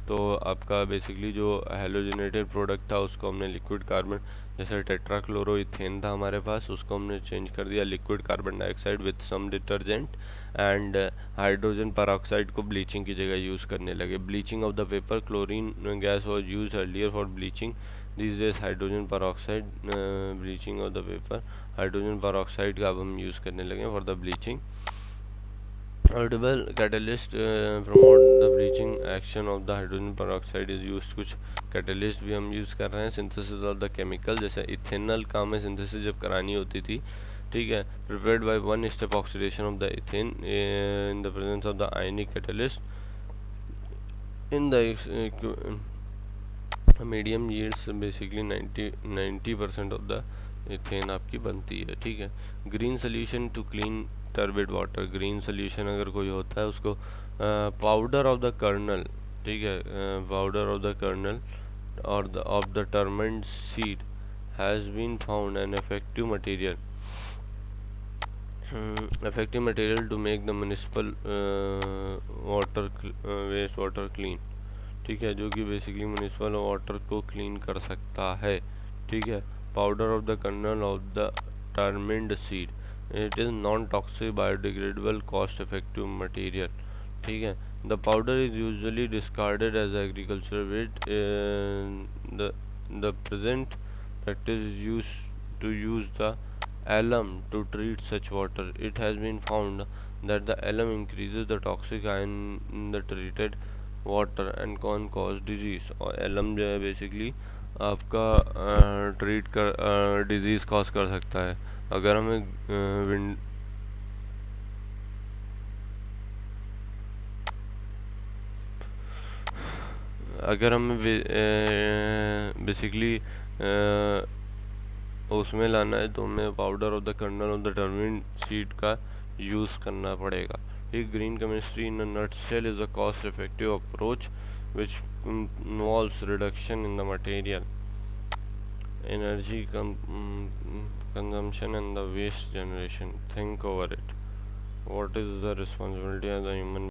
तो आपका basically जो halogenated product था उसको हमने लिक्विड कार्बन, जैसे टेट्राक्लोरोइथेन था हमारे पास, उसको हमने चेंज कर दिया liquid carbon dioxide with some detergent, and hydrogen peroxide को ब्लीचिंग की जगह यूज़ करने लगे. Bleaching of the paper, chlorine gas was use earlier for bleaching. This days hydrogen peroxide bleaching of the paper, hydrogen peroxide का अब हम use करने लगे for the bleaching. Audible catalyst promote the bleaching action of the hydrogen peroxide is used. कुछ catalyst भी हम use कर रहे हैं. सिंथेसिस ऑफ द केमिकल, जैसे इथेनॉल का हमें सिंथेसिस जब करानी होती थी, ठीक है, prepared by one step oxidation of the ethane in the presence of the ionic catalyst in the medium yields basically 90% of the ethane आपकी बनती है. ठीक है. Green solution to clean turbid water. Green solution अगर कोई होता है उसको पाउडर ऑफ द कर्नल, ठीक है, पाउडर ऑफ द कर्नल और of the tamarind seed has been found an effective material to make the municipal water waste water clean. ठीक है, जो कि बेसिकली म्यूनिसिपल वाटर को क्लीन कर सकता है. ठीक है. Powder of the kernel of the tamarind seed, it is non toxic biodegradable cost effective material. ठीक है. The powder is usually discarded as agriculture waste. The present practice use to use the alum to treat such water. It has been found that the alum increases the toxic ion in the treated water and can cause disease. और alum जो है basically आपका treat कर disease cause कर सकता है. अगर हमें अगर हमें बेसिकली उसमें लाना है तो हमें powder of the kernel of the tamarind seed का यूज़ करना पड़ेगा. एक green chemistry in a nutshell is a cost effective approach which involves reduction in the material energy consumption and the waste generation. Think over it. What is the responsibility of the human